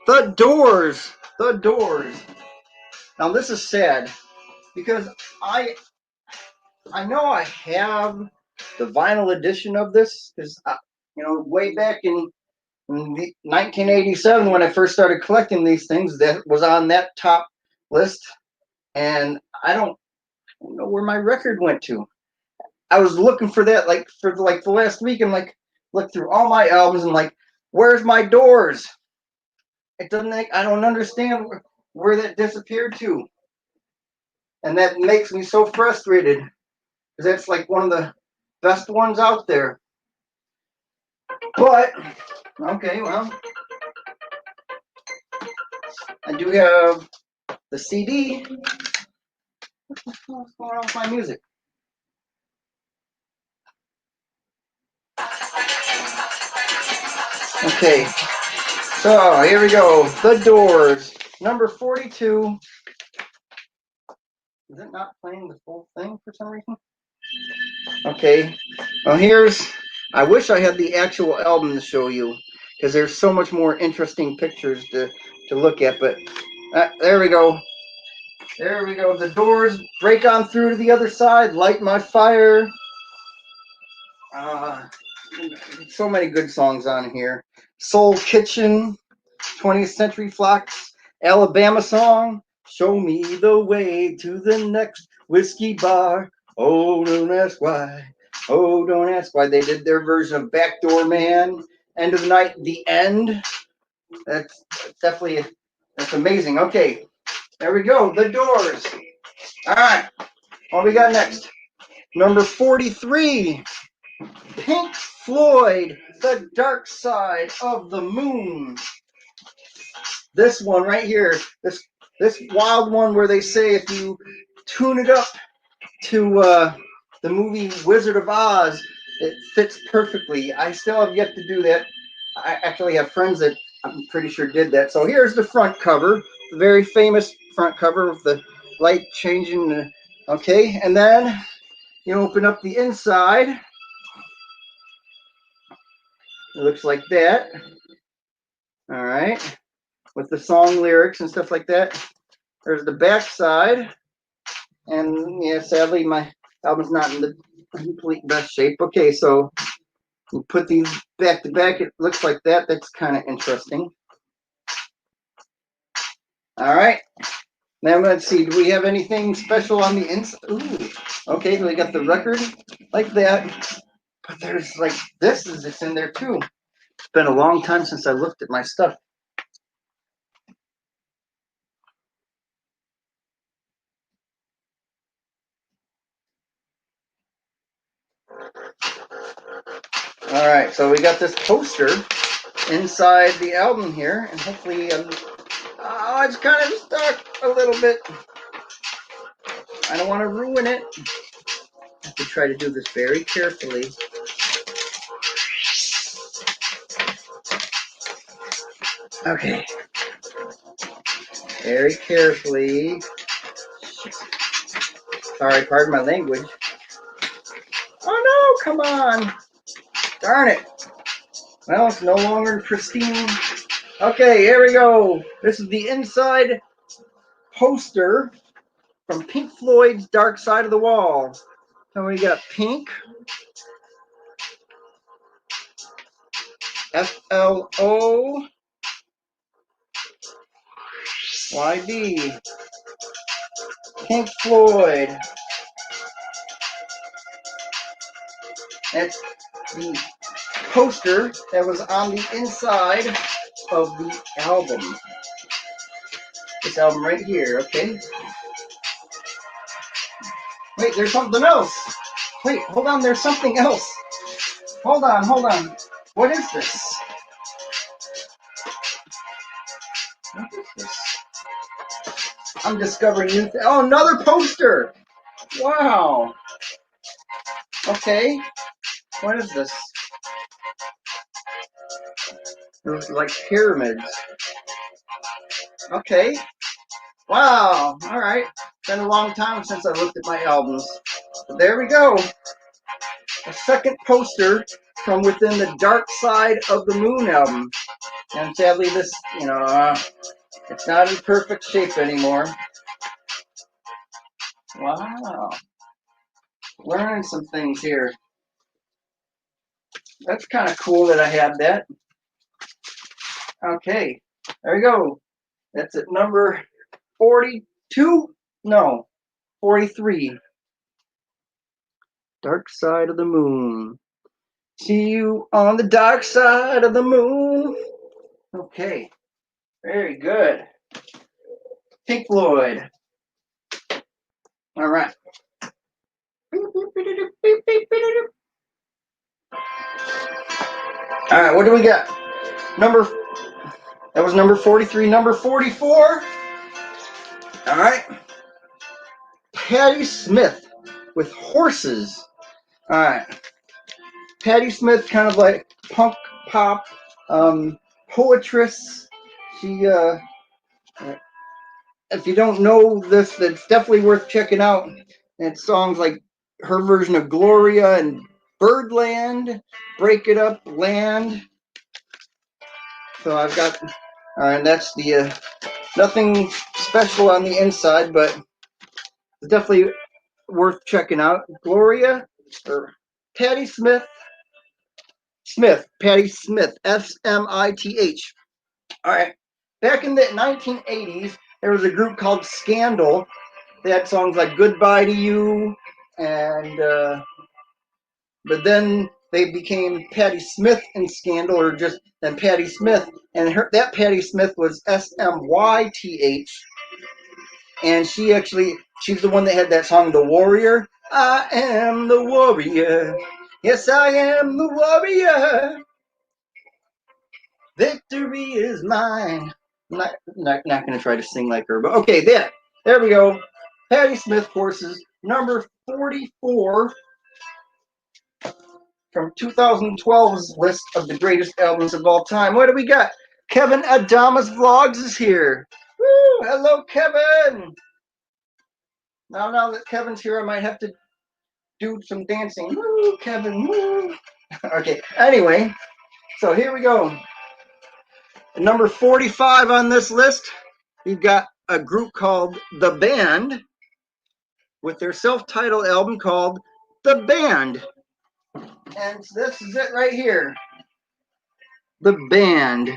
The Doors. The Doors. Now this is sad because I know I have the vinyl edition of this because way back in 1987 when I first started collecting these things, that was on that top list, and I don't know where my record went to. I was looking for that for the last week, and looked through all my albums and where's my Doors? It doesn't I don't understand where that disappeared to, and that makes me so frustrated because that's one of the best ones out there. But okay, well, I do have the CD. What's going on with my music? Okay, so here we go. The Doors, number 42. Is it not playing the full thing for some reason? Okay, well I wish I had the actual album to show you because there's so much more interesting pictures to look at, but there we go. There we go. The Doors, Break On Through to the Other Side, Light My Fire. So many good songs on here. Soul Kitchen, 20th Century Fox, Alabama Song, Show Me the Way to the Next Whiskey Bar. Oh, don't ask why. Oh, don't ask why. They did their version of Backdoor Man, End of the Night, The End. That's definitely, that's amazing. Okay, there we go. The Doors. All right, what we got next? Number 43, Pink Floyd, The Dark Side of the Moon. This one right here, this wild one where they say if you tune it up to the movie Wizard of Oz, it fits perfectly. I still have yet to do that. I actually have friends that I'm pretty sure did that. So here's the front cover, the very famous front cover with the light changing. Okay, and then you open up the inside. It looks like that. All right, with the song lyrics and stuff like that. There's the back side. And yeah, sadly, my album's not in the complete best shape. Okay, so you put these back to back. It looks like that. That's kind of interesting. All right. Now let's see. Do we have anything special on the inside? Ooh. Okay, we got the record like that. But there's like this is just in there too. It's been a long time since I looked at my stuff. All right, so we got this poster inside the album here, and hopefully, oh, it's kind of stuck a little bit. I don't want to ruin it. I have to try to do this very carefully. Okay. Very carefully. Sorry, pardon my language. Oh no, come on. Darn it. Well, it's no longer pristine. Okay, here we go. This is the inside poster from Pink Floyd's Dark Side of the Wall. So we got Pink, FLOYD, Pink Floyd. That's the poster that was on the inside of the album. This album right here, okay? Wait, there's something else. Wait, hold on, there's something else. Hold on, hold on. What is this? What is this? I'm discovering new things. Oh, another poster! Wow. Okay. What is this? Those like pyramids. Okay. Wow. All right. Been a long time since I looked at my albums. But there we go. A second poster from within the Dark Side of the Moon album. And sadly, this, it's not in perfect shape anymore. Wow. Learning some things here. That's kind of cool that I have that. Okay. There we go. That's at number 42? No, 43. Dark Side of the Moon. See you on the dark side of the moon. Okay. Very good. Pink Floyd. All right. All right, what do we got? That was number 43. Number 44. All right. Patti Smith with Horses. All right. Patti Smith, kind of like punk pop poetress. She, if you don't know this, that's definitely worth checking out. It's songs like her version of Gloria and Birdland, Break It Up, Land. So I've got, and that's the, nothing special on the inside, but it's definitely worth checking out. Gloria, or Patti Smith, Patti Smith, Smith. All right. Back in the 1980s, there was a group called Scandal. They had songs like Goodbye to You, and but then they became Patti Smith and Scandal, or just then Patti Smith, and that Patti Smith was Smyth, and she's the one that had that song, The Warrior. I am the warrior. Yes, I am the warrior. Victory is mine. I'm not going to try to sing like her, but okay, there we go. Patti Smith, Horses, number 44. from 2012's list of the greatest albums of all time. What do we got? Kevin Adamas Vlogs is here. Woo! Hello, Kevin. Now that Kevin's here, I might have to do some dancing. Woo, Kevin. Woo. Okay. Anyway, so here we go. Number 45 on this list, we've got a group called The Band with their self-titled album called The Band. And this is it right here. The Band.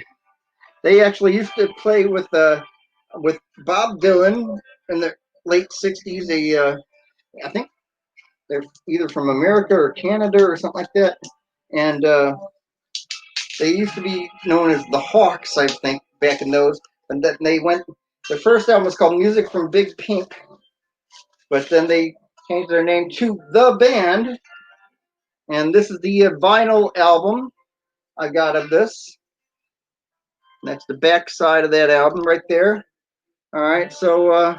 They actually used to play with Bob Dylan in the late 60s. They I think they're either from America or Canada or something like that. And they used to be known as the Hawks, I think, back in those. And then they went, their first album was called Music from Big Pink, but then they changed their name to The Band. And this is the vinyl album I got of this. That's the back side of that album right there. All right, so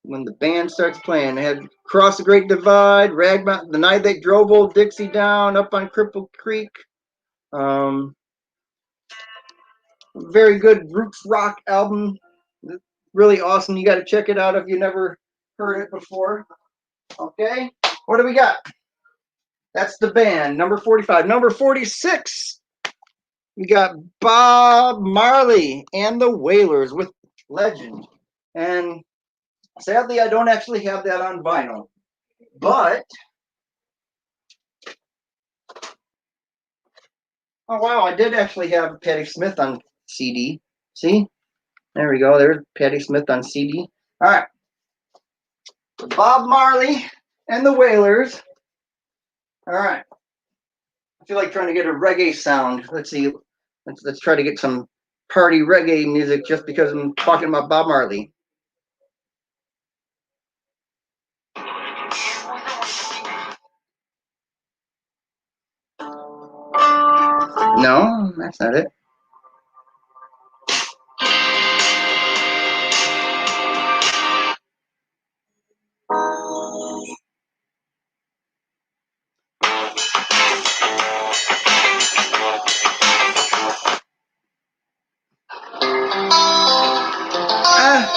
when the band starts playing, they had Cross the Great Divide, Rag Mountain, The Night They Drove Old Dixie Down, Up on Cripple Creek. Very good roots rock album. Really awesome. You got to check it out if you never heard it before. Okay, what do we got? That's The Band, number 45. Number 46, we got Bob Marley and the Wailers with Legend. And sadly, I don't actually have that on vinyl. But, oh wow, I did actually have Patti Smith on CD. See? There we go. There's Patti Smith on CD. All right. Bob Marley and the Wailers. All right. I feel like trying to get a reggae sound. Let's see. Let's try to get some party reggae music just because I'm talking about Bob Marley. No, that's not it.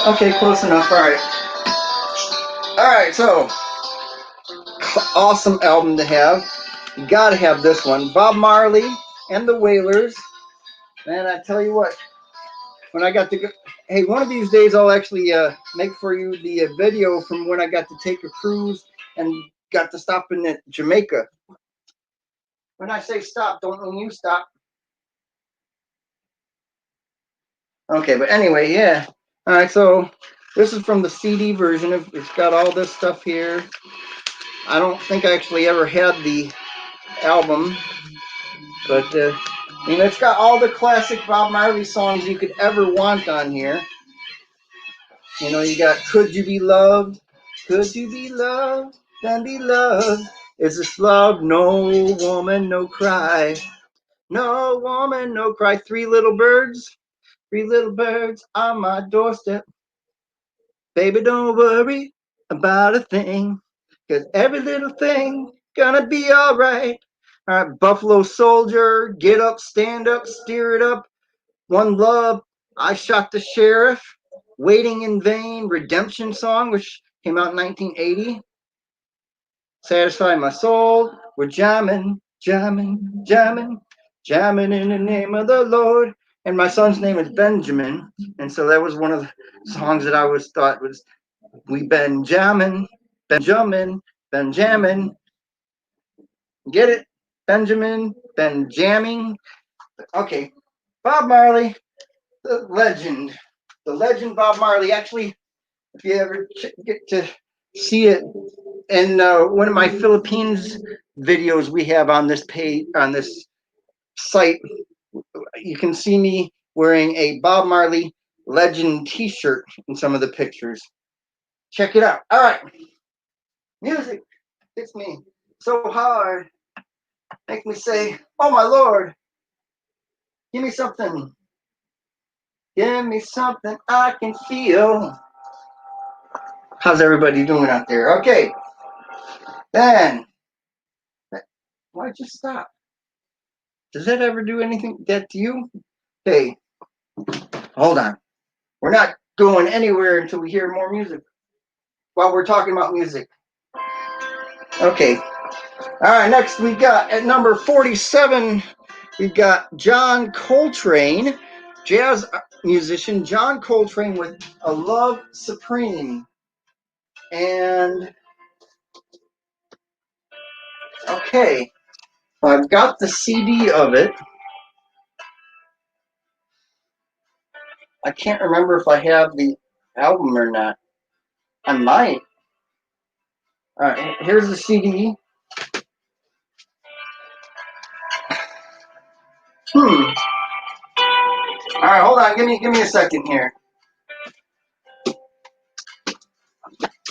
Okay, close enough. All right. All right, so awesome album to have. You got to have this one. Bob Marley and the Wailers. And I tell you what, when I got to go, hey, one of these days I'll actually make for you the video from when I got to take a cruise and got to stop in Jamaica. When I say stop, don't mean you stop. Okay, but anyway, yeah. All right, so this is from the CD version. It's got all this stuff here. I don't think I actually ever had the album, but it's got all the classic Bob Marley songs you could ever want on here. You know, you got Could You Be Loved? Could you be loved and be loved? Is this love? No woman, no cry. No woman, no cry. Three little birds on my doorstep. Baby, don't worry about a thing, 'cause every little thing gonna be all right. All right, Buffalo Soldier, Get Up, Stand Up, Steer It Up, One Love, I Shot the Sheriff, Waiting in Vain, Redemption Song, which came out in 1980. Satisfy My Soul, we're jamming, jamming, jamming, jamming in the name of the Lord. And my son's name is Benjamin, and so that was one of the songs that I always thought was, we been jamming, been jamming. Get it? Benjamin, been jamming. Okay, Bob Marley, the legend. The legend Bob Marley. Actually, if you ever get to see it in one of my Philippines videos we have on this page, on this site, you can see me wearing a Bob Marley legend t-shirt in some of the pictures. Check it out. All right. Music hits me so hard. Make me say, oh my Lord, give me something. Give me something I can feel. How's everybody doing out there? Okay. Then Why'd you stop? Does that ever do anything that to you? Hey, hold on. We're not going anywhere until we hear more music. While we're talking about music. Okay. All right, next we got at number 47, we got John Coltrane, jazz musician John Coltrane with A Love Supreme. And okay, I've got the CD of it. I can't remember if I have the album or not. I might. All right, here's the CD. All right, hold on. Give me a second here.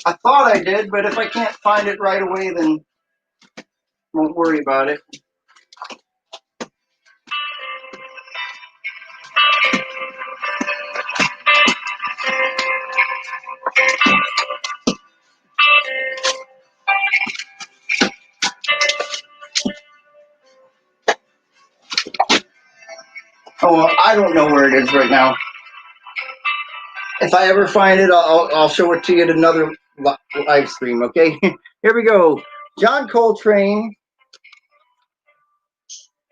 I thought I did, but if I can't find it right away, then won't worry about it. Oh, well, I don't know where it is right now. If I ever find it, I'll show it to you at another live stream, okay? Here we go. John Coltrane,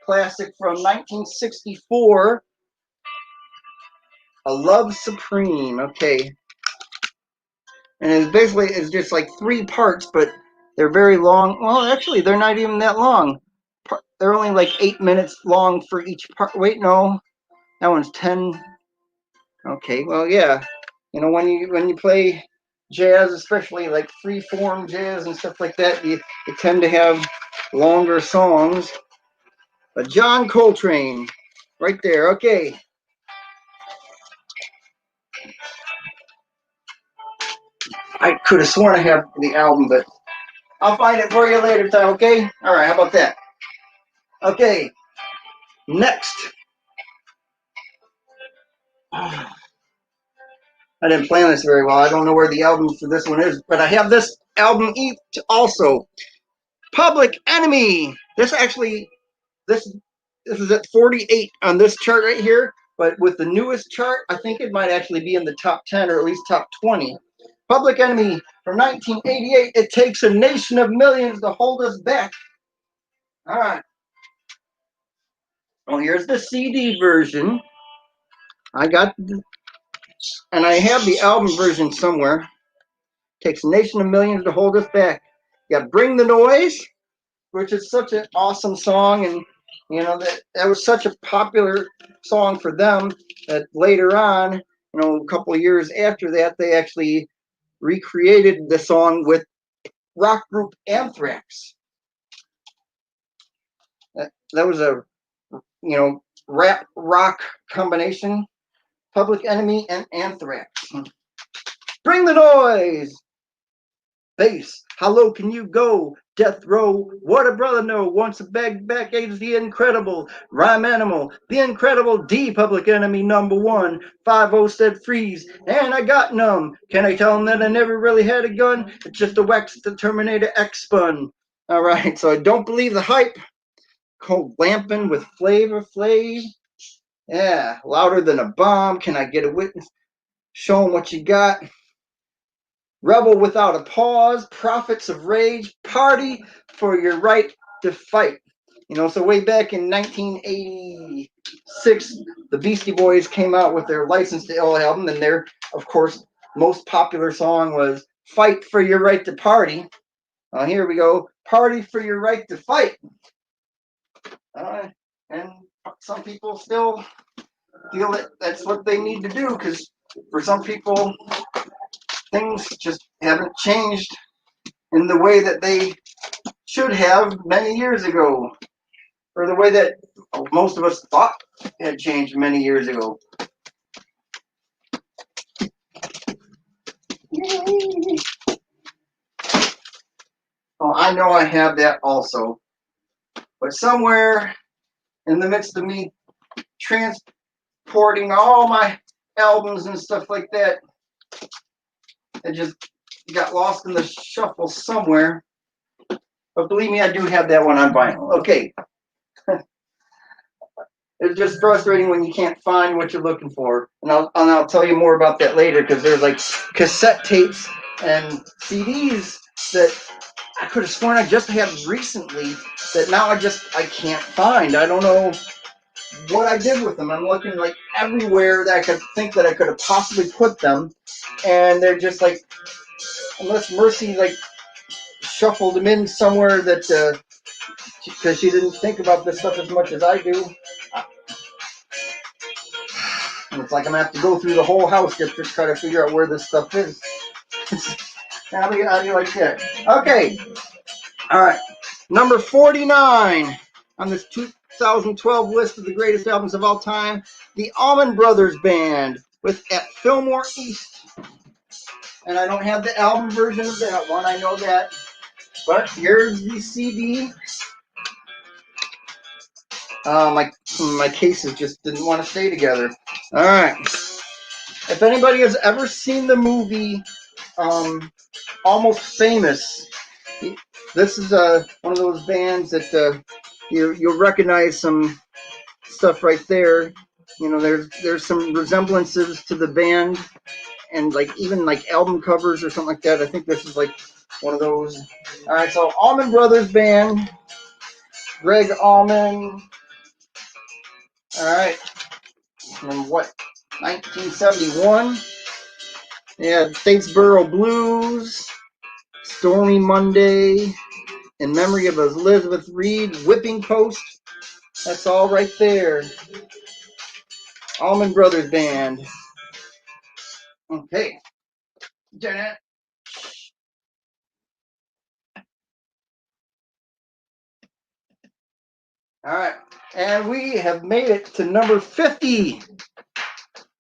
classic from 1964, A Love Supreme, okay. And it's just like 3 parts, but they're very long. Well, actually, they're not even that long. They're only like 8 minutes long for each part. Wait, no, that one's 10. Okay, well, yeah. You know, when you play jazz, especially like free form jazz and stuff like that, you tend to have longer songs. But John Coltrane, right there. Okay. I could have sworn I have the album, but I'll find it for you later time, okay? All right, how about that? Okay, next. I didn't plan this very well. I don't know where the album for this one is, but I have this album also. Public Enemy. This is at 48 on this chart right here, but with the newest chart, I think it might actually be in the top 10 or at least top 20. Public Enemy from 1988. It takes a nation of millions to hold us back. All right. Well, here's the CD version. And I have the album version somewhere. Takes a nation of millions to hold us back. You got Bring the Noise, which is such an awesome song, and you know that was such a popular song for them that later on, you know, a couple of years after that, they actually recreated the song with rock group Anthrax. That was a, you know, rap rock combination. Public Enemy and Anthrax. Bring the Noise. Bass, how low can you go? Death Row, what a brother know. Once a back age, the incredible. Rhyme Animal, the incredible D, Public Enemy #1. 5-0 said freeze, and I got numb. Can I tell him that I never really had a gun? It's just a wax the Terminator X spun. All right, so I don't believe the hype. Called Lampin' with Flavor Flav. Yeah, louder than a bomb. Can I get a witness? Show 'em what you got. Rebel Without a Pause, Prophets of Rage, Party for Your Right to Fight. You know, so way back in 1986, the Beastie Boys came out with their License to Ill album, and their, of course, most popular song was Fight for Your Right to Party. Here we go, Party for Your Right to Fight. And some people still feel that that's what they need to do, because for some people, things just haven't changed in the way that they should have many years ago, or the way that most of us thought had changed many years ago. Oh, I know I have that also, but somewhere in the midst of me transporting all my albums and stuff like that, it just got lost in the shuffle somewhere. But believe me, I do have that one on vinyl. Okay. It's just frustrating when you can't find what you're looking for. And I'll tell you more about that later, because there's like cassette tapes and CDs that I could have sworn I just had recently that now I can't find. I don't know what I did with them. I'm looking like everywhere that I could think that I could have possibly put them, and they're just like, unless Mercy like shuffled them in somewhere that because she didn't think about this stuff as much as I do. And it's like I'm gonna have to go through the whole house just to try to figure out where this stuff is. How do you like that? Okay. All right. Number 49 on this 2012 list of the greatest albums of all time, the Allman Brothers Band with At Fillmore East. And I don't have the album version of that one, I know that. But here's the CD. My cases just didn't want to stay together. All right. If anybody has ever seen the movie Almost Famous, this is one of those bands that you'll recognize some stuff right there. You know, there's some resemblances to the band, and like even like album covers or something like that. I think this is like one of those. All right, so Allman Brothers Band, Greg Allman. All right, from what, 1971? Yeah, Statesboro Blues, Stormy Monday, In Memory of Elizabeth Reed, Whipping Post. That's all right there. Allman Brothers Band. Okay. Janet. All right. And we have made it to number 50.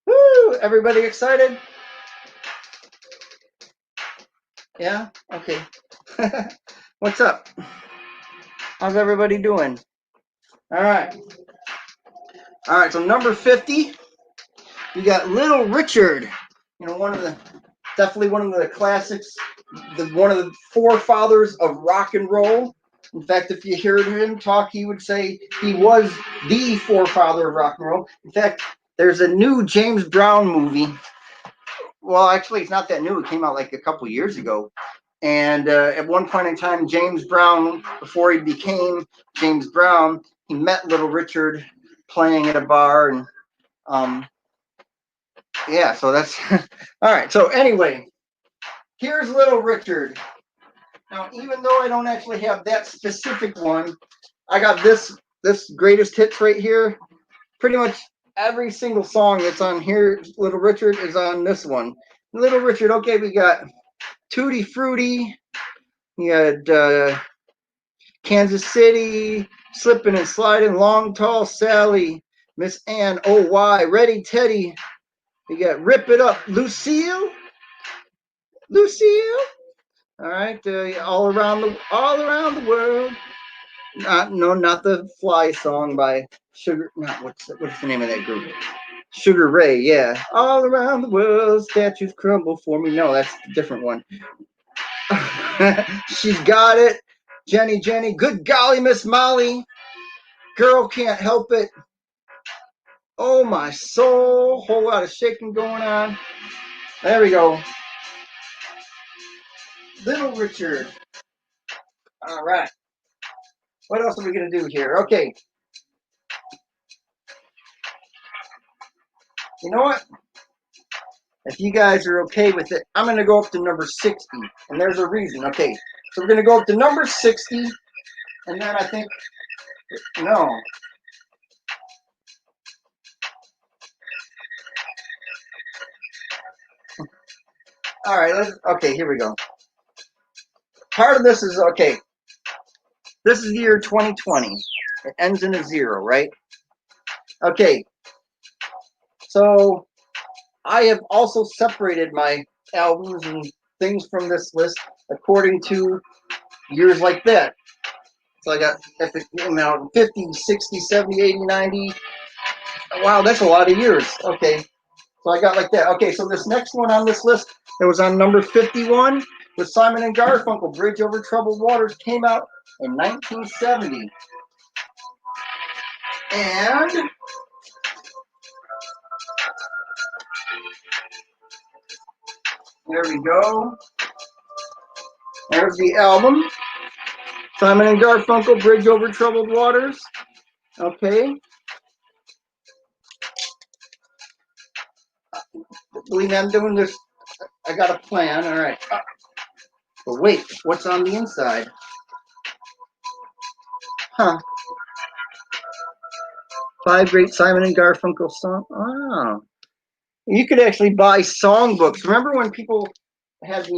Woo! Everybody excited? Yeah? Okay. What's up? How's everybody doing? All right. All right, so number 50, we got Little Richard. You know, definitely one of the classics, one of the forefathers of rock and roll. In fact, if you heard him talk, he would say he was the forefather of rock and roll. In fact, there's a new James Brown movie. Well, actually, it's not that new. It came out like a couple years ago. And at one point in time, James Brown, before he became James Brown, he met Little Richard playing at a bar. And yeah, so that's all right. So anyway, here's Little Richard. Now, even though I don't actually have that specific one, I got this greatest hits right here. Pretty much every single song that's on here, Little Richard, is on this one. Little Richard, okay, we got Tutti Frutti, we had Kansas City, Slipping and Sliding, Long Tall Sally, Miss Ann, Oh Why, Ready Teddy, we got Rip It Up, Lucille. All right, all around the world. Not the Fly song by Sugar. Not what's the name of that group? Sugar Ray. Yeah, all around the world, statues crumble for me. No, that's a different one. She's Got It. Jenny, Good Golly, Miss Molly. Girl Can't Help It. Oh my soul. Whole lot of shaking going on. There we go. Little Richard. All right. What else are we going to do here? Okay. You know what? If you guys are okay with it, I'm going to go up to number 60. And there's a reason. Okay. So we're going to go up to number 60. And then I think, no. All right. Okay, here we go. Part of this is, okay. This is the year 2020. It ends in a 0, right? Okay. So I have also separated my albums and things from this list according to years like that. So I got, if it came out 50, 60, 70, 80, 90. Wow, that's a lot of years. Okay. So I got like that. Okay, so this next one on this list that was on number 51 was Simon and Garfunkel, Bridge Over Troubled Waters, came out in 1970. And there we go. There's the album. Simon and Garfunkel, Bridge Over Troubled Waters. Okay. Believe me, I'm doing this. I got a plan. All right. But wait, what's on the inside? Huh. 5 great Simon and Garfunkel songs. Oh. You could actually buy songbooks. Remember when people had,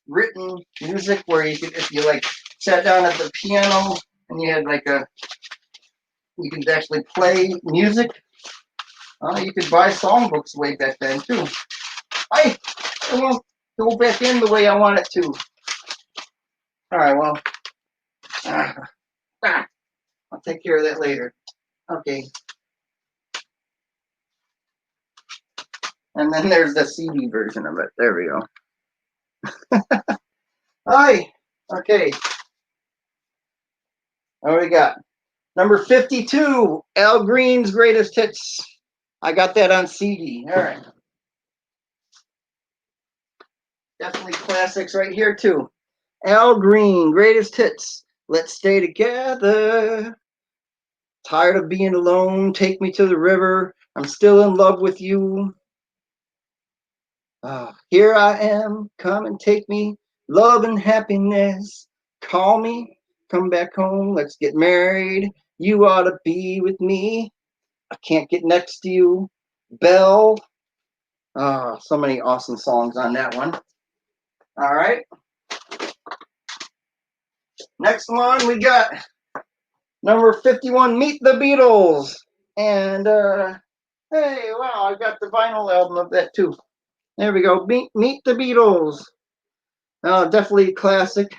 written music where you could, if you like sat down at the piano and you had you could actually play music. You could buy songbooks way back then too. It won't go back in the way I want it to. All right, well, I'll take care of that later. Okay. And then there's the CD version of it. There we go. Hi. Okay. What do we got? Number 52, Al Green's Greatest Hits. I got that on CD. All right. Definitely classics right here, too. Al Green, Greatest Hits. Let's stay together. Tired of being alone. Take me to the river. I'm still in love with you. Here I am. Come and take me. Love and happiness. Call me. Come back home. Let's get married. You ought to be with me. I can't get next to you. Belle. So many awesome songs on that one. All right. Next one we got number 51, Meet the Beatles. And hey, wow, I got the vinyl album of that too. There we go. Meet the Beatles. Definitely classic.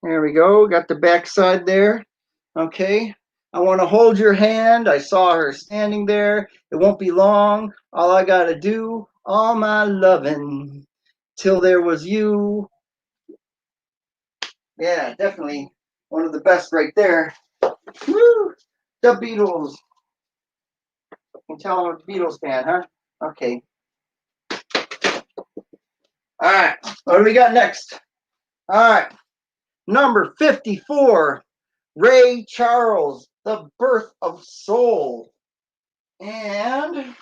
There we go. Got the backside there. Okay. I want to hold your hand. I saw her standing there. It won't be long. All I got to do, all my loving, till there was you. Yeah, definitely one of the best right there. Woo! The Beatles. You can tell I'm a Beatles fan, huh? Okay. All right. What do we got next? All right. Number 54, Ray Charles, The Birth of Soul. And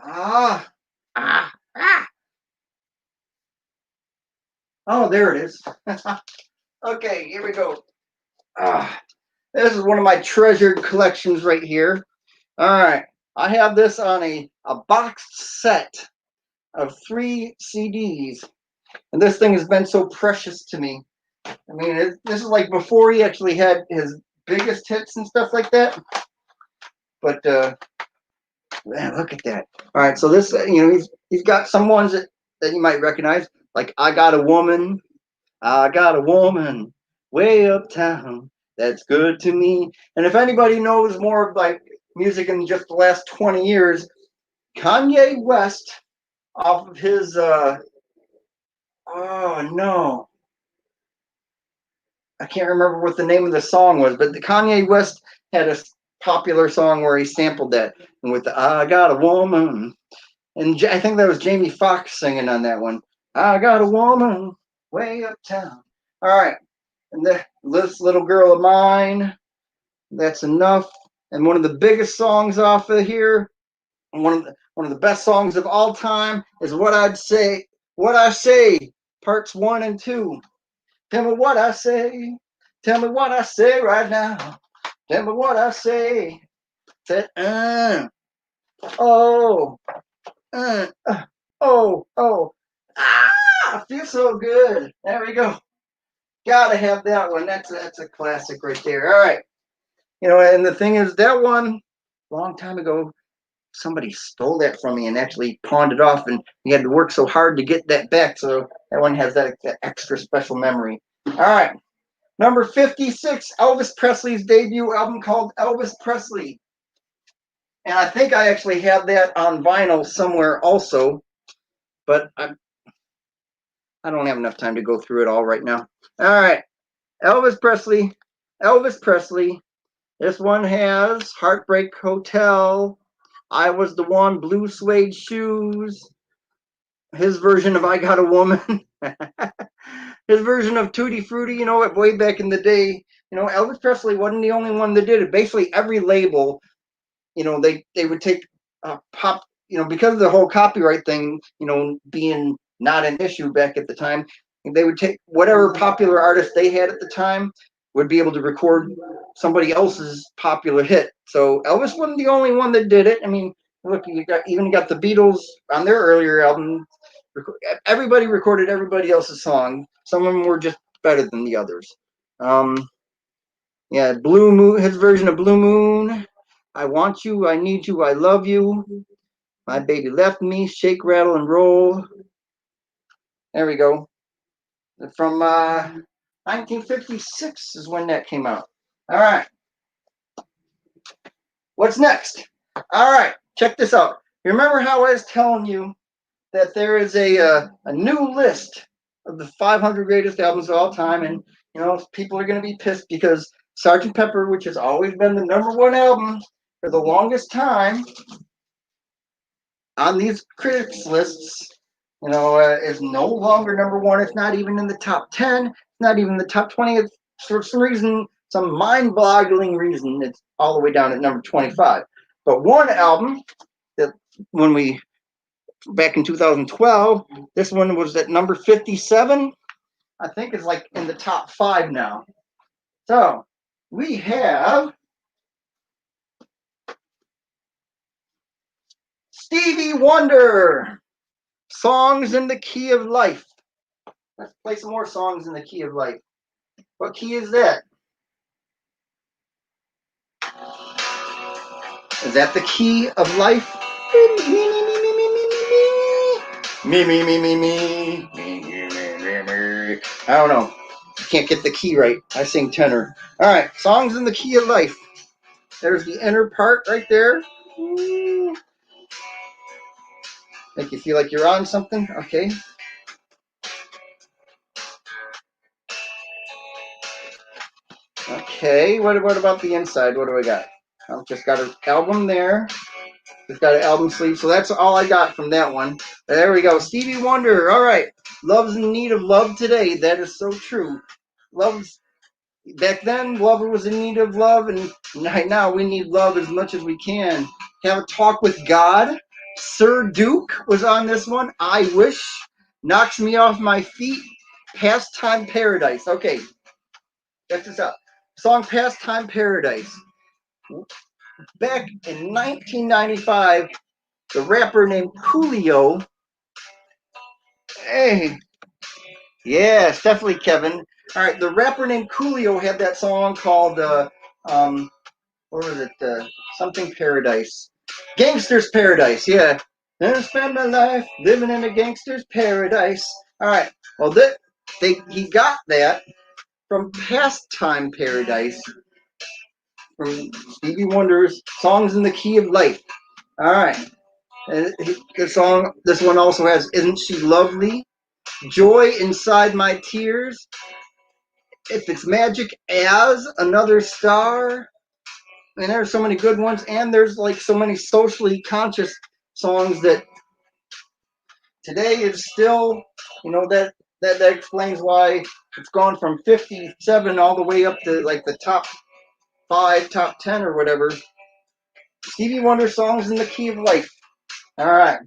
oh, there it is. Okay, here we go. This is one of my treasured collections right here. All right, I have this on a boxed set of 3 CDs, and this thing has been so precious to me. I mean, this is like before he actually had his biggest hits and stuff like that. But man, look at that. All right, so this, he's got some ones that you might recognize, like I Got a Woman, way uptown, that's good to me. And if anybody knows more of like music in just the last 20 years, Kanye West, off of his oh no, I can't remember what the name of the song was, but the Kanye West had a popular song where he sampled that, and with the I Got a Woman, and I think that was Jamie Foxx singing on that one. I got a woman way uptown. All right, and this little girl of mine, that's enough. And one of the biggest songs off of here, one of the best songs of all time, is What I Say, parts 1 and 2. Tell me what I say. Tell me what I say right now. Tell me what I say. Said, oh, oh. I feel so good. There we go. Gotta have that one. That's a classic right there. All right. And the thing is, that one, a long time ago, somebody stole that from me and actually pawned it off, and you had to work so hard to get that back. So that one has that extra special memory. All right. Number 56, Elvis Presley's debut album called Elvis Presley. And I think I actually have that on vinyl somewhere also. but I don't have enough time to go through it all right now. All right, Elvis Presley. Elvis Presley. This one has Heartbreak Hotel, I Was the One, Blue Suede Shoes, his version of I Got a Woman, his version of Tutti Frutti, you know, way back in the day. You know, Elvis Presley wasn't the only one that did it. Basically, every label, you know, they would take pop, you know, because of the whole copyright thing, you know, being not an issue back at the time, they would take whatever popular artist they had at the time, would be able to record somebody else's popular hit. So Elvis wasn't the only one that did it. I mean, look, you got the Beatles on their earlier album. Everybody recorded everybody else's song. Some of them were just better than the others. Yeah, Blue Moon, his version of Blue Moon. I Want You, I Need You, I Love You. My Baby Left Me, Shake, Rattle, and Roll. There we go. From 1956 is when that came out. All right. What's next? All right, check this out. You remember how I was telling you that there is a new list of the 500 greatest albums of all time, and you know people are going to be pissed because Sgt. Pepper, which has always been the #1 album for the longest time on these critics lists, you know, is no longer #1. It's not even in the top 10. It's not even the top 20. It's, for some reason, some mind-boggling reason, it's all the way down at number 25. But one album that when we back in 2012, this one was at number 57. I think it's like in the top 5 now. So we have Stevie Wonder, Songs in the Key of Life. Let's play some more songs in the key of life. What key is that? Is that the key of life? Me, me, me, me, me, me. I don't know. I can't get the key right. I sing tenor. All right, songs in the key of life. There's the inner part right there. Make you feel like you're on something. Okay. Okay. What about the inside? What do I got? I've just got an album there. It's got an album sleeve, so that's all I got from that one. There we go. Stevie Wonder. All right. Love's in need of love today. That is so true. Love's back then, love was in need of love, and right now we need love as much as we can. Have a talk with God. Sir Duke was on this one. I Wish. Knocks Me Off My Feet. Pastime Paradise. Okay. Check this out. Song Pastime Paradise. Back in 1995, the rapper named Coolio. Hey, yeah, it's definitely Kevin. All right, the rapper named Coolio had that song called what was it? Something Paradise, Gangster's Paradise. Yeah, and I spend my life living in a gangster's paradise. All right, well, he got that from Pastime Paradise from Stevie Wonder's Songs in the Key of Life. All right. This one also has Isn't She Lovely? Joy Inside My Tears. If It's Magic As Another Star. And there's so many good ones. And there's like so many socially conscious songs that today is still, you know, that explains why it's gone from 57 all the way up to like the top 5, top 10 or whatever. Stevie Wonder Songs in the Key of Life. All right.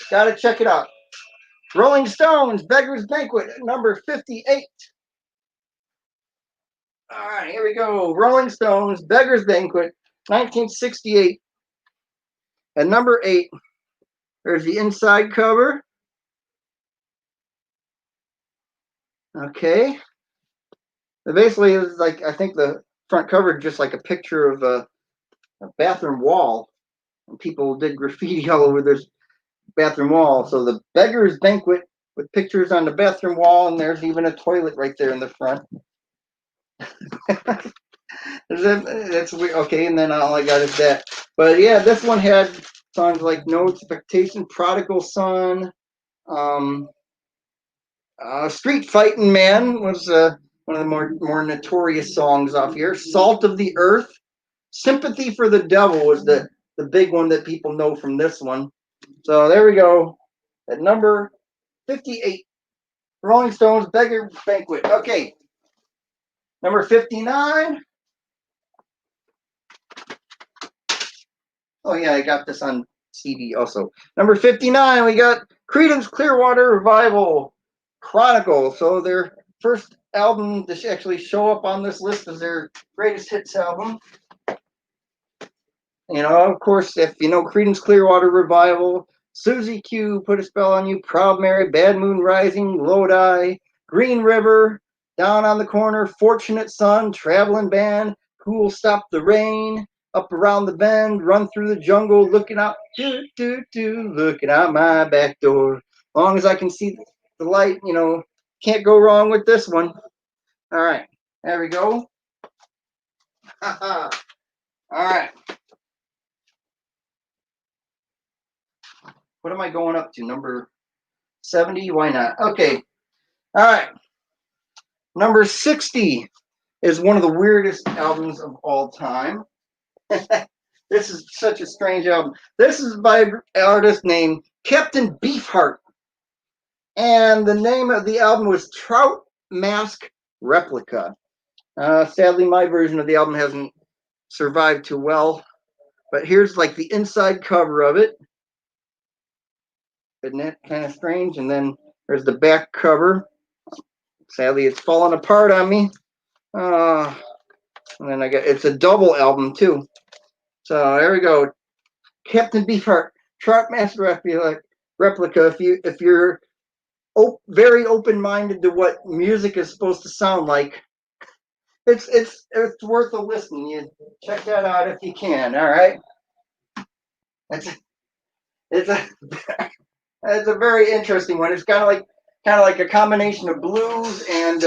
Gotta check it out. Rolling Stones, Beggar's Banquet, number 58. All right, here we go. Rolling Stones, Beggar's Banquet, 1968. At number 8, there's the inside cover. Okay. Basically, it was like, I think the front cover just like a picture of a bathroom wall. And people did graffiti all over this bathroom wall. So the Beggar's Banquet with pictures on the bathroom wall, and there's even a toilet right there in the front. That's weird. Okay, and then all I got is that. But yeah, this one had songs like No Expectation, Prodigal Son, Street Fighting Man was one of the more notorious songs off here. Salt of the Earth. Sympathy for the Devil was the big one that people know from this one. So there we go. At number 58, Rolling Stones, Beggar Banquet. Okay. Number 59. Oh, yeah, I got this on CD also. Number 59, we got Creedence Clearwater Revival Chronicle. So their first album to actually show up on this list is their greatest hits album. You know, of course, if you know Creedence Clearwater Revival, Susie Q, Put a Spell on You, Proud Mary, Bad Moon Rising, Lodi, Green River, Down on the Corner, Fortunate Son, Traveling Band, Who Will Stop the Rain, Up Around the Bend, Run Through the Jungle, Looking Out, looking out my back door. As long as I can see the light, you know, can't go wrong with this one. All right, there we go. All right. What am I going up to? Number 70? Why not? Okay. All right. Number 60 is one of the weirdest albums of all time. This is such a strange album. This is by an artist named Captain Beefheart. And the name of the album was Trout Mask Replica. Sadly, my version of the album hasn't survived too well. But here's like the inside cover of it. Isn't that kind of strange? And then there's the back cover. Sadly, it's falling apart on me. And then it's a double album too. So there we go. Captain Beefheart, Trout Master Replica. If you're very open-minded to what music is supposed to sound like, it's worth a listen. You check that out if you can. All right. It's a very interesting one. It's kind of like a combination of blues and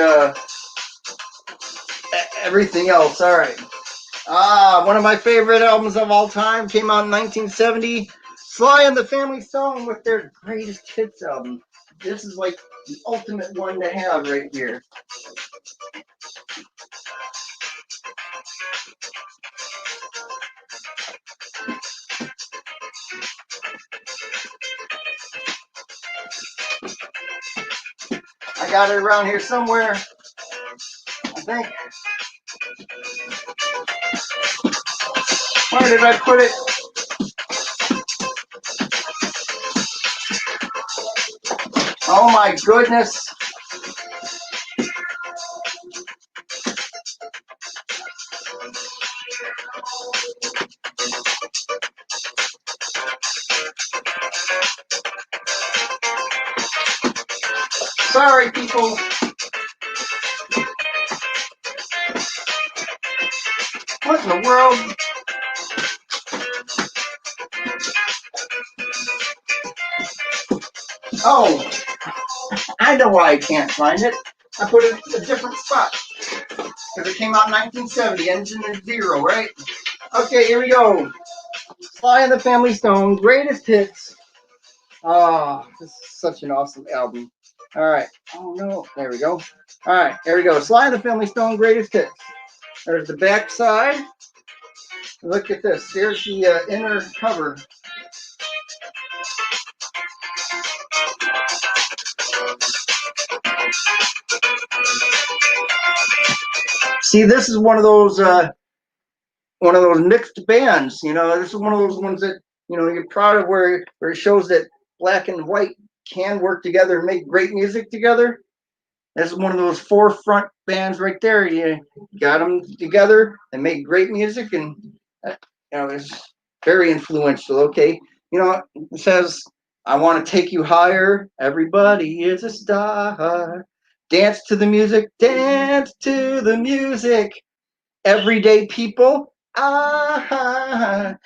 everything else. All right. One of my favorite albums of all time came out in 1970. Sly and the Family Stone with their greatest hits album. This is like the ultimate one to have right here. I got it around here somewhere, I think. Where did I put it? Oh my goodness. Sorry, people. What in the world? Oh, I know why I can't find it. I put it in a different spot. Because it came out in 1970, ends in a 0, right? Okay, here we go. Sly and the Family Stone, greatest hits. Oh, this is such an awesome album. All right. Oh, no. There we go. All right, here we go. Sly and the Family Stone, greatest hits. There's the back side. Look at this. Here's the inner cover. See, this is one of those mixed bands. You know, this is one of those ones that you're proud of, where it shows that black and white can work together and make great music together. That's one of those forefront bands right there. You got them together and make great music, and it's very influential. Okay, it says, "I want to take you higher. Everybody is a star. Dance to the music. Dance to the music. Everyday people. And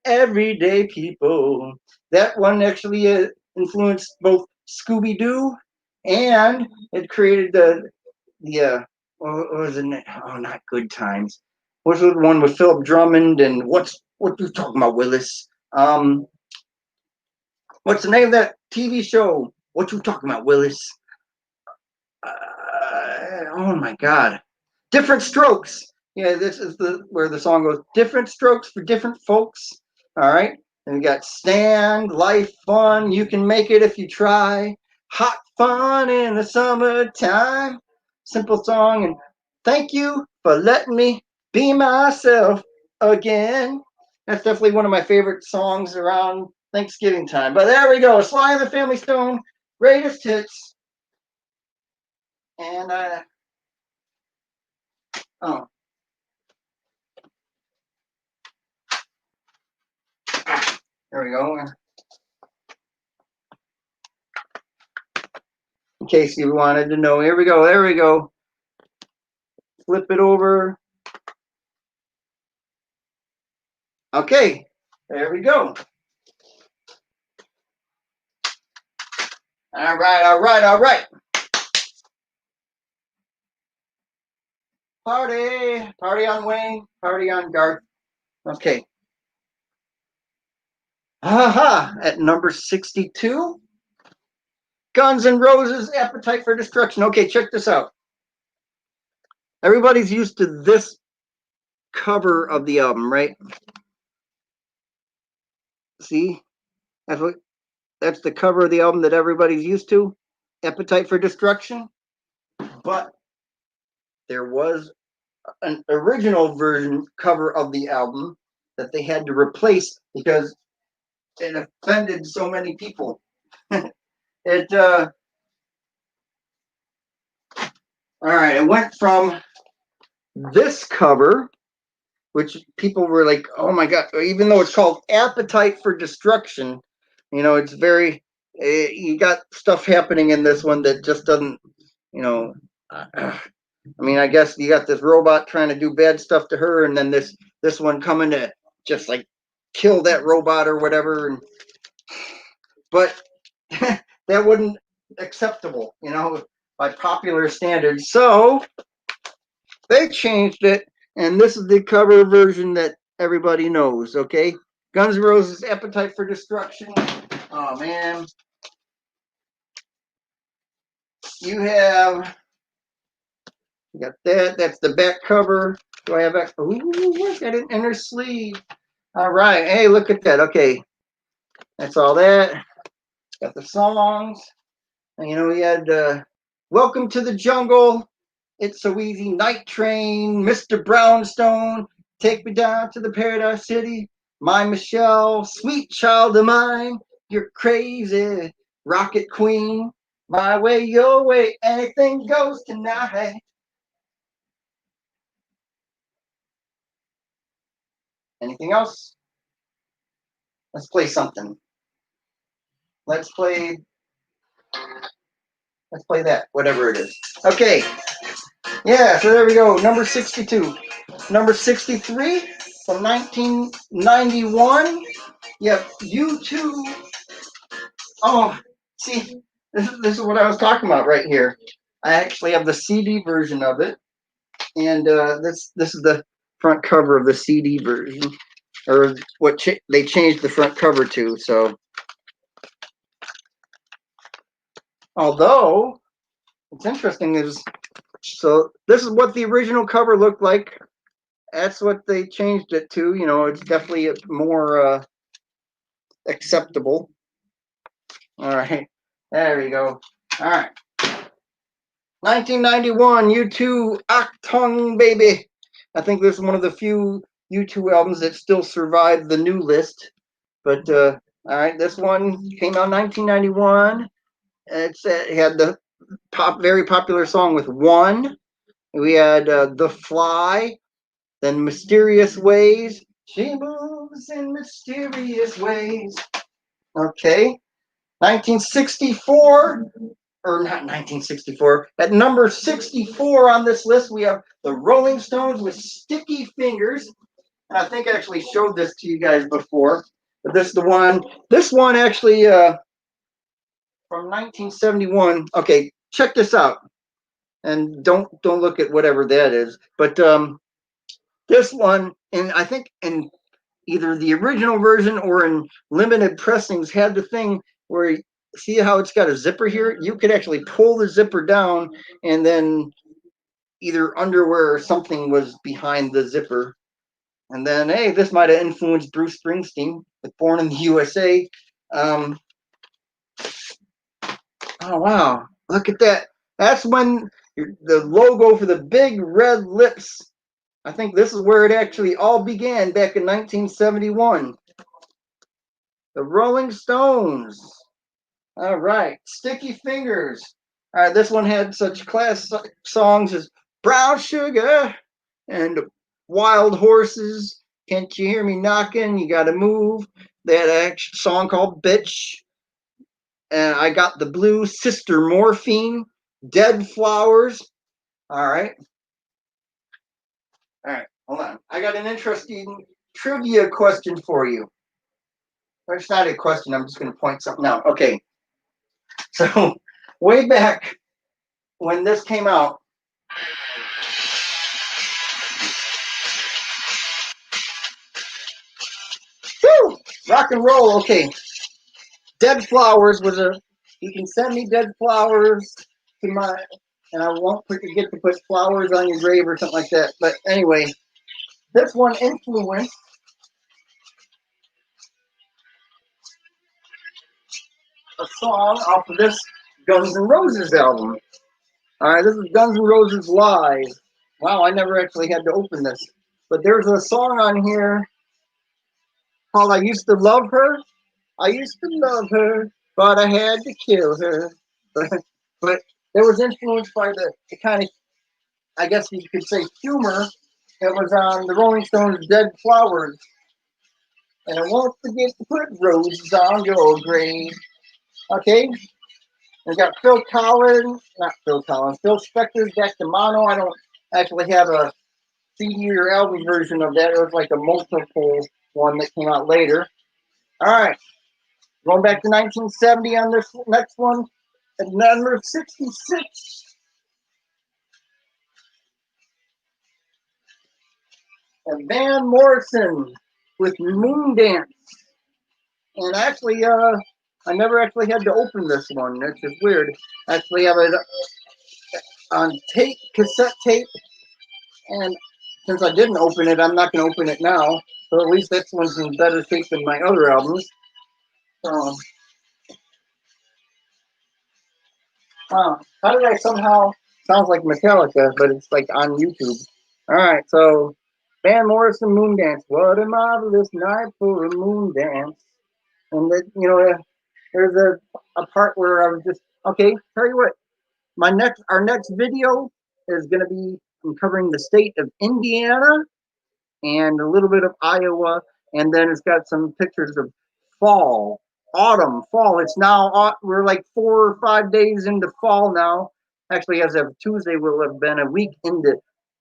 everyday people." That one actually influenced both Scooby Doo, and it created the what was it? Oh, not Good Times. What's the one with Philip Drummond and what you talking about, Willis? What's the name of that TV show What you talking about, Willis? Oh my God. Different Strokes. Yeah, this is where the song goes. Different strokes for different folks. All right. And we got Stand, Life Fun, You Can Make It If You Try. Hot fun in the summertime. Simple song. And thank you for letting me be myself again. That's definitely one of my favorite songs around Thanksgiving time. But there we go. Sly and the Family Stone, greatest hits. And oh, there we go. In case you wanted to know, here we go. There we go. Flip it over. Okay, there we go. All right, all right, all right. Party, party on Wayne, party on Garth. Okay. Aha, at number 62, Guns N' Roses, Appetite for Destruction. Okay, check this out. Everybody's used to this cover of the album, right? See, that's the cover of the album that everybody's used to, Appetite for Destruction. But there was an original version cover of the album that they had to replace because it offended so many people. It all right, it went from this cover, which people were like, oh my God, even though it's called Appetite for Destruction, you know, it's very, you got stuff happening in this one that just doesn't, you know, I mean, I guess you got this robot trying to do bad stuff to her, and then this one coming to just like kill that robot or whatever. And, but that wasn't acceptable, you know, by popular standards. So they changed it, and this is the cover version that everybody knows. Okay, Guns N' Roses, Appetite for Destruction. Oh man, you got that. That's the back cover. Do I have that? Ooh, look at it in her sleeve. All right. Hey, look at that. Okay, that's all that. Got the songs. And, you know, we had Welcome to the Jungle, It's So Easy, Night Train, Mr. Brownstone, Take Me Down to the Paradise City, My Michelle, Sweet Child of Mine, You're Crazy, Rocket Queen, My Way, Your Way, Anything Goes Tonight. Anything else? Let's play something. Let's play that, whatever it is. Okay. Yeah, so there we go. Number 62. Number 63 from 1991. Yep, U2. Oh, see, this is what I was talking about right here. I actually have the CD version of it, and this is the front cover of the CD version, or what they changed the front cover to. So, although it's interesting is, so this is what the original cover looked like. That's what they changed it to. You know, it's definitely more acceptable. All right, there we go. All right, 1991, U2, Achtung Baby. I think this is one of the few U2 albums that still survived the new list. But all right, this one came out in 1991. It had the very popular song with One. We had The Fly, then Mysterious Ways. She moves in mysterious ways. Okay. 1964, or not 1964, at number 64 on this list, we have the Rolling Stones with Sticky Fingers. And I think I actually showed this to you guys before, but this is the one. This one actually from 1971. Okay, check this out. And don't look at whatever that is. But this one, and I think in either the original version or in limited pressings, had the thing where see how it's got a zipper here? You could actually pull the zipper down, and then either underwear or something was behind the zipper. And then, hey, this might have influenced Bruce Springsteen with Born in the USA. Oh, wow. Look at that. That's when the logo for the big red lips. I think this is where it actually all began back in 1971. The Rolling Stones. All right. Sticky Fingers. All right. This one had such classic songs as Brown Sugar and Wild Horses. Can't you hear me knocking? You gotta move. They had a song called Bitch. And I got the blues, Sister Morphine, Dead Flowers. All right. All right. Hold on. I got an interesting trivia question for you. It's not a question. I'm just going to point something out. Okay. So, way back when this came out, whew, rock and roll. Okay. Dead Flowers was a, you can send me dead flowers to my, and I won't forget to put flowers on your grave or something like that. But anyway, this one influenced a song off of this Guns N' Roses album. All right, this is Guns N' Roses Live. Wow, I never actually had to open this. But there's a song on here called I Used to Love Her. I used to love her, but I had to kill her. But it was influenced by the kind of, I guess you could say, humor that was on the Rolling Stones' Dead Flowers. And I won't forget to put roses on your grave. Okay? We got Phil Collins, not Phil Collins, Phil Spector's Back to Mono. I don't actually have a CD or album version of that. It was like a multiple one that came out later. All right. Going back to 1970 on this next one. At number 66. And Van Morrison with Moon Dance. And actually, I never actually had to open this one. That's just weird. I actually have it on tape, cassette tape. And since I didn't open it, I'm not going to open it now. So at least this one's in better shape than my other albums. Wow. How did I somehow sounds like Metallica, but it's like on YouTube. All right, so Van Morrison Moon Dance. What a marvelous night for a moon dance. And that, there's a part where I was just okay. Tell you what, our next video is going to be covering the state of Indiana and a little bit of Iowa, and then it's got some pictures of fall, autumn, fall. It's now we're like 4 or 5 days into fall now. Actually, as of Tuesday, we'll have been a week into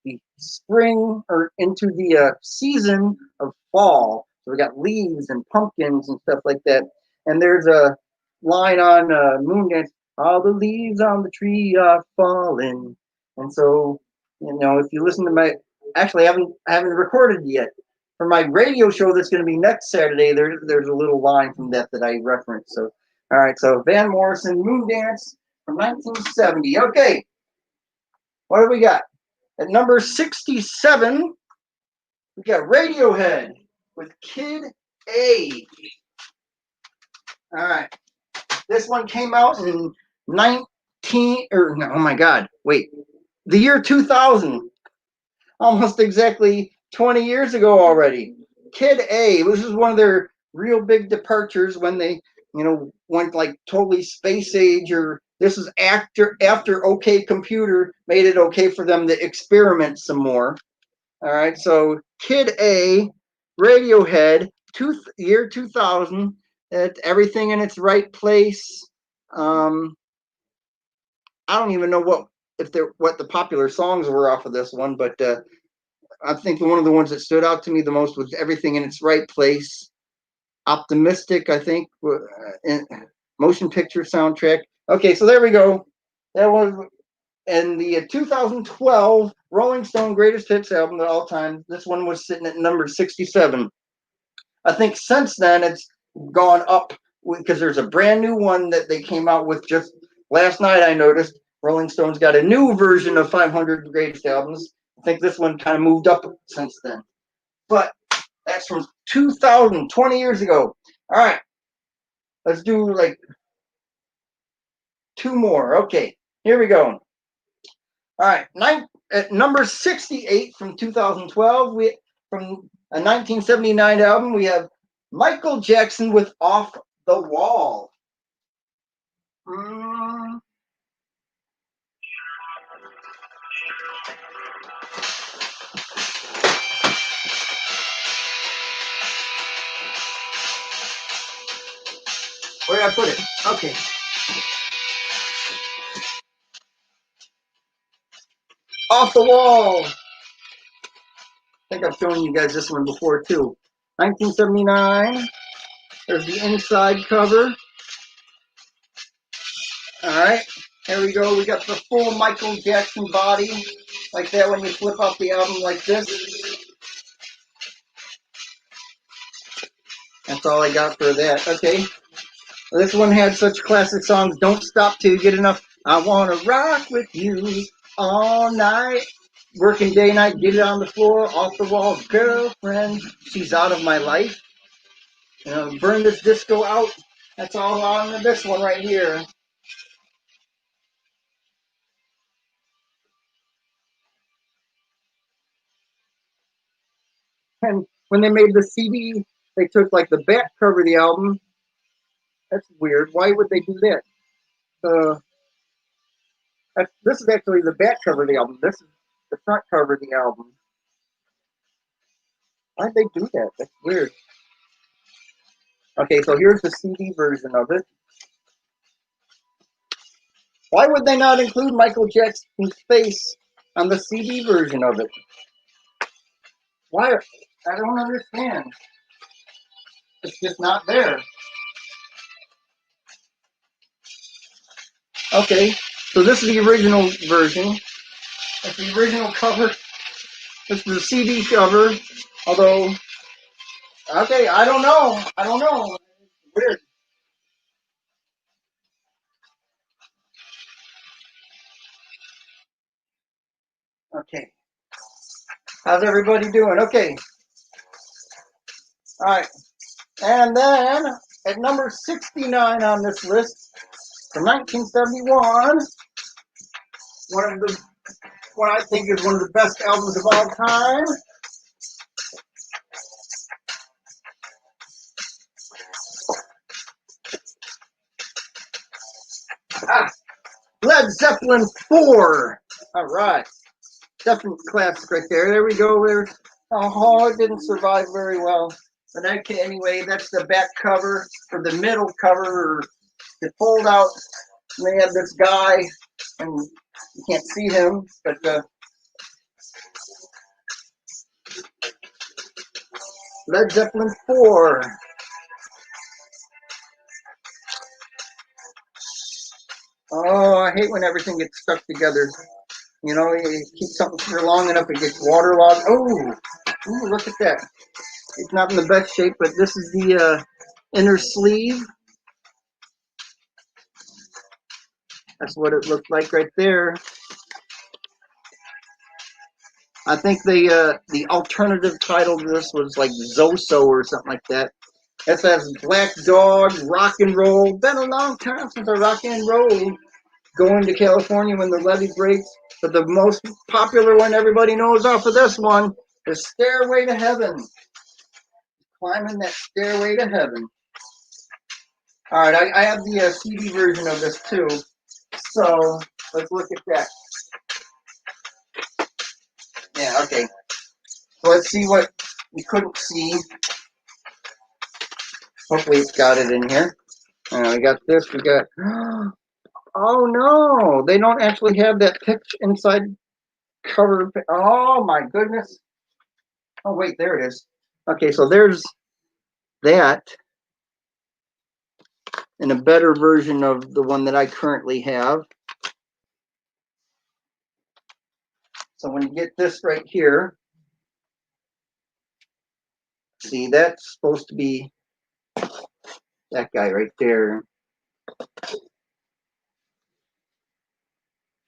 the spring or into the season of fall. So we got leaves and pumpkins and stuff like that. And there's a line on Moon Dance. All the leaves on the tree are falling. And so, if you listen to my actually I haven't recorded yet. For my radio show that's going to be next Saturday, there's a little line from that I referenced. So, all right, so Van Morrison, Moon Dance from 1970. Okay, what do we got? At number 67, we got Radiohead with Kid A. All right, this one came out in oh my God, wait, the year 2000. Almost exactly 20 years ago already. Kid A, this is one of their real big departures when they, went like totally space age, or this is after OK Computer made it okay for them to experiment some more. All right, so Kid A, Radiohead, year 2000, everything in its right place. I don't even know what the popular songs were off of this one, but I think one of the ones that stood out to me the most was Everything in Its Right Place. Optimistic, I think, motion picture soundtrack. Okay, so there we go. That was in the 2012 Rolling Stone Greatest Hits album of all time. This one was sitting at number 67. I think since then it's gone up because there's a brand new one that they came out with just last night. I noticed Rolling Stone's got a new version of 500 Greatest Albums. I think this one kind of moved up since then. But that's from 2000, 20 years ago. All right. Let's do like 2 more. Okay. Here we go. All right. At number 68 from 2012, from a 1979 album, we have Michael Jackson with Off the Wall. Where did I put it? Okay. Off the Wall. I think I've shown you guys this one before too. 1979. There's the inside cover. All right. Here we go. We got the full Michael Jackson body. Like that when you flip out the album like this. That's all I got for that. Okay. This one had such classic songs. Don't Stop Till You Get Enough. I Want to Rock With You All Night. Working Day Night. Get It On the Floor. Off the Wall. Girlfriend. She's Out of My Life. Burn This Disco Out. That's all on this one right here. And when they made the CD, they took like the back cover of the album. That's weird. Why would they do that? This is actually the back cover of the album. This is the front cover of the album. Why'd they do that? That's weird. Okay, so here's the CD version of it. Why would they not include Michael Jackson's face on the CD version of it? Why? I don't understand. It's just not there. Okay, so this is the original version. That's the original cover. This is the CD cover. Although, okay, I don't know. Weird. Okay. How's everybody doing? Okay. All right. And then at number 69 on this list, from 1971, what I think is one of the best albums of all time. Led Zeppelin 4. All right. Definite classic right there. There we go. Oh, it didn't survive very well. But anyway, that's the back cover, or the middle cover. It fold out, and they have this guy, and you can't see him, but Led Zeppelin 4. Oh, I hate when everything gets stuck together. You keep something for long enough, it gets waterlogged. Oh, look at that. It's not in the best shape, but this is the inner sleeve. That's what it looked like right there. I think the alternative title to this was like Zoso or something like that. It says Black Dog, Rock and Roll. Been a long time since I rock and roll. Going to California when the levee breaks. But the most popular one everybody knows off of this one is Stairway to Heaven. Climbing that stairway to heaven. All right, I have the CD version of this too. So let's look at that. Yeah, okay. So let's see what we couldn't see. Hopefully it's got it in here. We got this. We got. Oh no! They don't actually have that picture inside cover. Oh my goodness! Oh wait, there it is. Okay, so there's that in a better version of the one that I currently have. So when you get this right here, see, that's supposed to be That guy right there.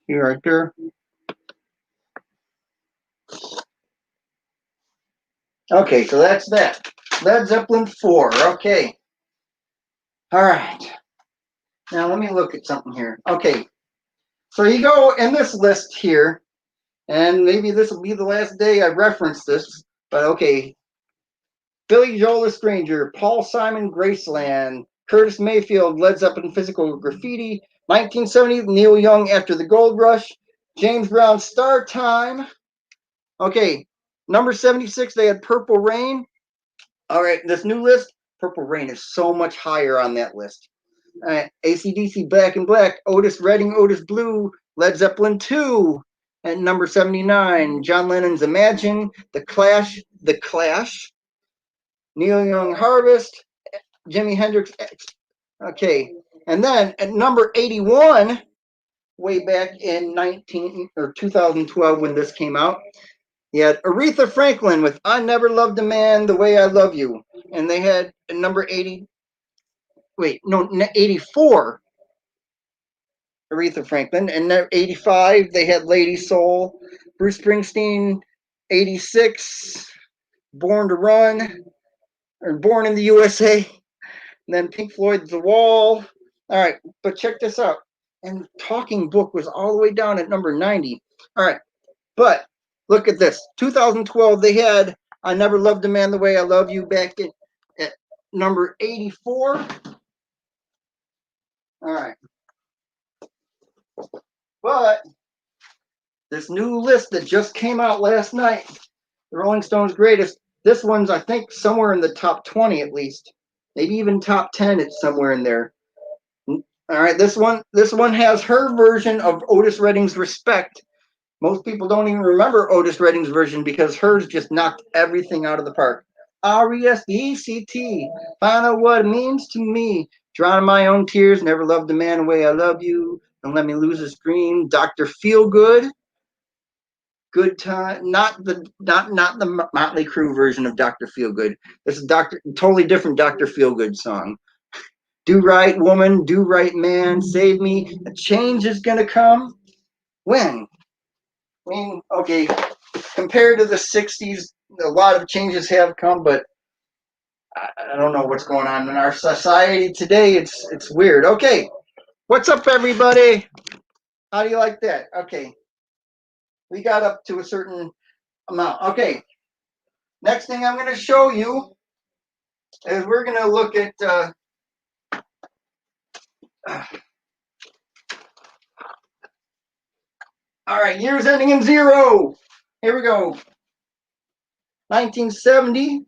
You right there. Okay, so that's that. Led Zeppelin 4. Okay. All right. Now let me look at something here. Okay. So you go in this list here, and maybe this will be the last day I reference this, but okay. Billy Joel, The Stranger, Paul Simon, Graceland, Curtis Mayfield, Led Zeppelin, Physical Graffiti, 1970, Neil Young, After the Gold Rush, James Brown, Star Time. Okay, number 76, they had Purple Rain. All right, this new list, Purple Rain is so much higher on that list. AC/DC, Back in Black, Otis Redding, Otis Blue, Led Zeppelin 2. At number 79, John Lennon's Imagine, The Clash, Neil Young, Harvest, Jimi Hendrix. Okay, and then at number 81, way back in 2012 when this came out, you had Aretha Franklin with "I Never Loved a Man the Way I Love You," and they had number 84, Aretha Franklin, and 85 they had Lady Soul, Bruce Springsteen, 86, Born to Run, or Born in the USA, and then Pink Floyd's The Wall. All right, but check this out. And Talking Book was all the way down at number 90. All right, but look at this. 2012, they had I Never Loved a Man the Way I Love You back at number 84. All right. But this new list that just came out last night, the Rolling Stones Greatest, this one's, I think, somewhere in the top 20 at least. Maybe even top 10, it's somewhere in there. All right, this one has her version of Otis Redding's Respect. Most people don't even remember Otis Redding's version because hers just knocked everything out of the park. RESPECT, find out what it means to me. Drown my own tears, never loved a man the way I love you. Don't let me lose a dream. Dr. Feelgood, Good Time, not the Motley Crue version of Dr. Feelgood. This is totally different Dr. Feelgood song. Do right woman, do right man, save me. A change is gonna come. When? I mean, okay, compared to the 60s, a lot of changes have come, but I don't know what's going on in our society today. It's weird. Okay, what's up, everybody? How do you like that? Okay, we got up to a certain amount. Okay, next thing I'm going to show you is we're going to look at all right, years ending in 0. Here we go. 1970,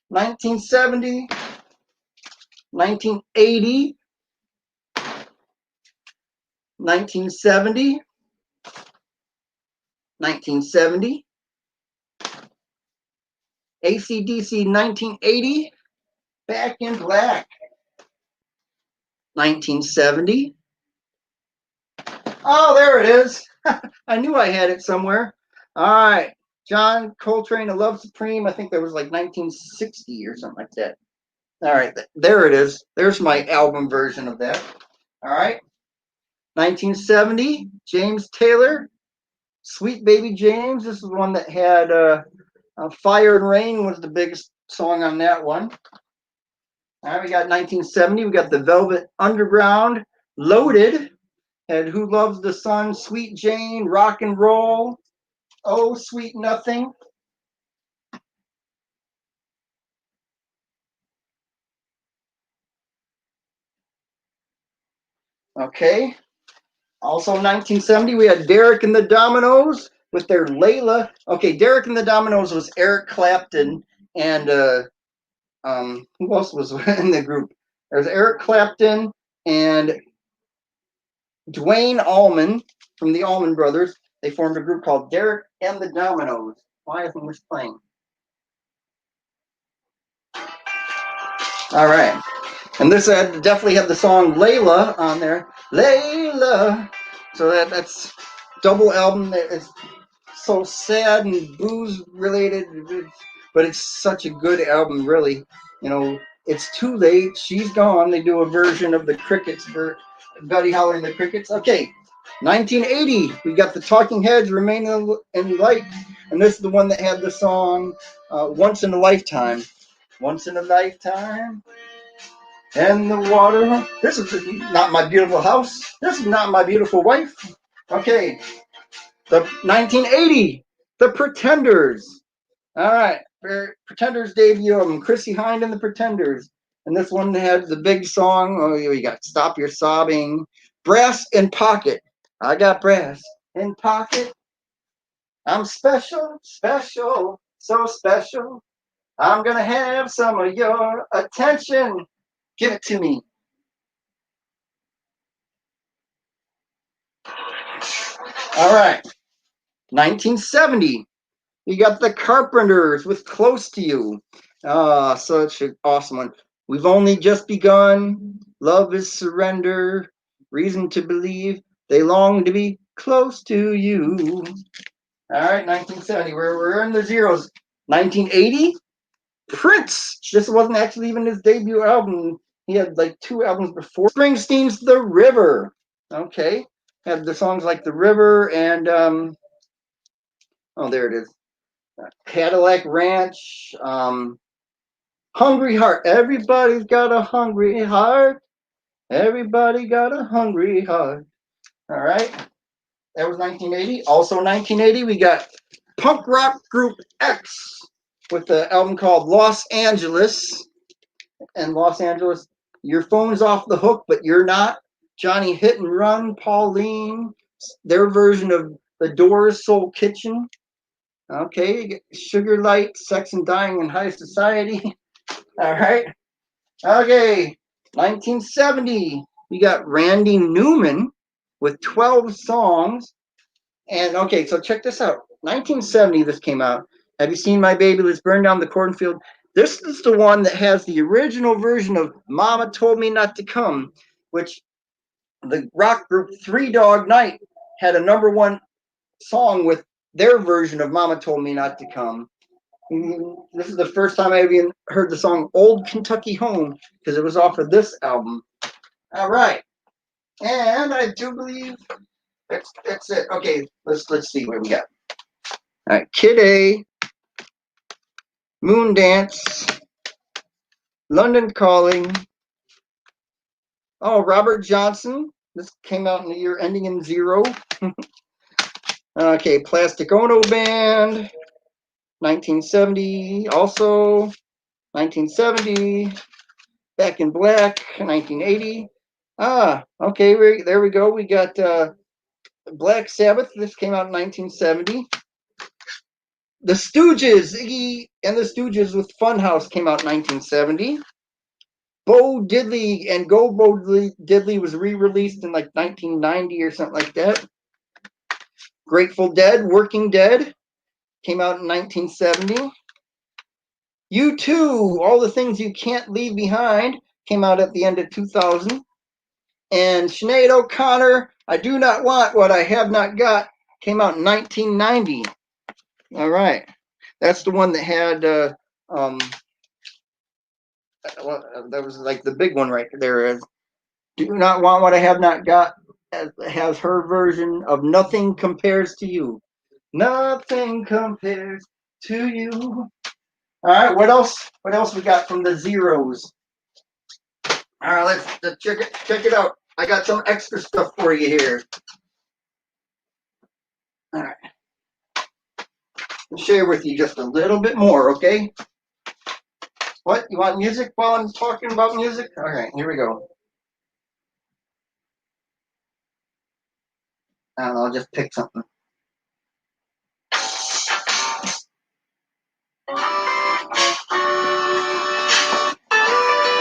1970, 1980, 1970, 1970, AC/DC 1980, Back in Black, 1970. Oh, there it is. I knew I had it somewhere. All right. John Coltrane, A Love Supreme. I think that was like 1960 or something like that. All right. There it is. There's my album version of that. All right. 1970, James Taylor, Sweet Baby James. This is one that had Fire and Rain was the biggest song on that one. All right, we got 1970. We got the Velvet Underground, Loaded, and Who Loves the Sun, Sweet Jane, Rock and Roll, Oh Sweet Nothing. Okay. Also 1970, we had Derek and the Dominoes with their Layla. Okay, Derek and the Dominoes was Eric Clapton and who else was in the group? There's Eric Clapton and Dwayne Allman from the Allman Brothers. They formed a group called Derek and the Dominoes. Why isn't this playing? All right. And this definitely had the song Layla on there. Layla. So that's double album. It's so sad and booze related, but it's such a good album, really. You know, It's Too Late, She's Gone. They do a version of the Crickets for Buddy Holly and the Crickets. Okay, 1980, we got the Talking Heads, Remain in Light, and this is the one that had the song Once in a Lifetime. Once in a Lifetime, and the water. This is not my beautiful house. This is not my beautiful wife. Okay, the 1980, The Pretenders. All right, Pretenders debut album, Chrissy Hynde and the Pretenders. And this one had the big song. Oh, you got Stop Your Sobbing, Brass in Pocket. I got brass in pocket. I'm special, special, so special. I'm gonna have some of your attention. Give it to me. All right, 1970. You got the Carpenters with Close to You. Ah, such an awesome one. We've only just begun. Love is surrender. Reason to believe. They long to be close to you. All right, 1970. We're in the zeros. 1980. Prince. This wasn't actually even his debut album. He had like 2 albums before. Springsteen's The River. Okay. Had the songs like The River and oh, there it is. Cadillac Ranch, Hungry Heart. Everybody's got a hungry heart. Everybody got a hungry heart. All right. That was 1980. Also 1980, we got punk rock group X with the album called Los Angeles. And Los Angeles, your phone's off the hook, but you're not. Johnny Hit and Run, Pauline, their version of The Doors' Soul Kitchen. Okay, Sugar Light, Sex and Dying in High Society. All right. Okay, 1970. We got Randy Newman with 12 songs. And okay, so check this out. 1970, this came out. Have you seen My Baby Let's Burn Down the Cornfield? This is the one that has the original version of Mama Told Me Not to Come, which the rock group Three Dog Night had a #1 song with their version of Mama Told Me Not to Come. This is the first time I even heard the song Old Kentucky Home because it was off of this album. All right. And I do believe that's it. Okay, let's see what we got. All right, Kid A, Moon Dance, London Calling. Oh, Robert Johnson. This came out in the year ending in 0. Okay, Plastic Ono Band, 1970. Also, 1970. Back in Black, 1980. Ah, okay, there we go. We got Black Sabbath. This came out in 1970. The Stooges, Iggy and the Stooges with Funhouse came out in 1970. Bo Diddley and Go Bo Diddley was re-released in like 1990 or something like that. Grateful Dead, Working Dead came out in 1970. U2, All the Things You Can't Leave Behind came out at the end of 2000. And Sinead O'Connor, I Do Not Want What I Have Not Got, came out in 1990. All right. That's the one that had, that was like the big one right there. Do Not Want What I Have Not Got has her version of Nothing Compares to You. Nothing compares to you. All right, what else? What else we got from the zeros? All right, let's check it out. I got some extra stuff for you here. All right. I'll share with you just a little bit more, okay? What? You want music while I'm talking about music? All right, here we go. And I'll just pick something.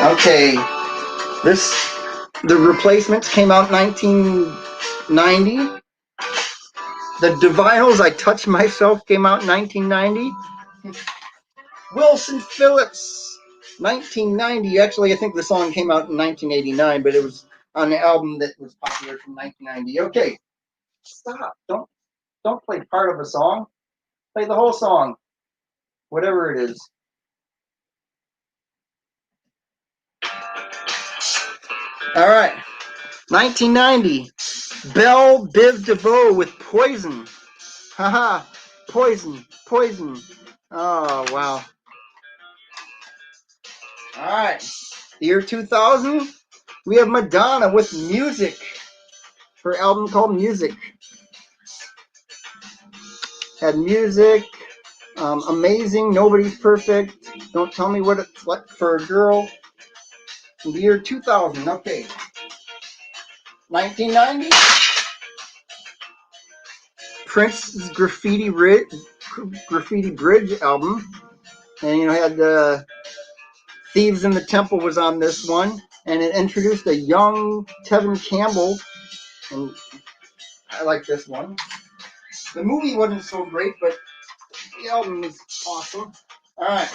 Okay, the Replacements came out in 1990. The Divinyls, I Touch Myself, came out in 1990. Wilson Phillips, 1990. Actually, I think the song came out in 1989, but it was on the album that was popular from 1990. Okay, stop. Don't play part of a song. Play the whole song, whatever it is. All right. 1990. Belle Biv DeVoe with Poison. Haha. Poison. Poison. Oh, wow. All right. The year 2000. We have Madonna with Music. Her album called Music. Had Music. Amazing. Nobody's Perfect. Don't tell me what it's like for a girl. In the year 2000. Okay. 1990. Prince's Graffiti Bridge album. And, you know, had Thieves in the Temple was on this one. And it introduced a young Tevin Campbell. And I like this one. The movie wasn't so great, but the album was awesome. All right.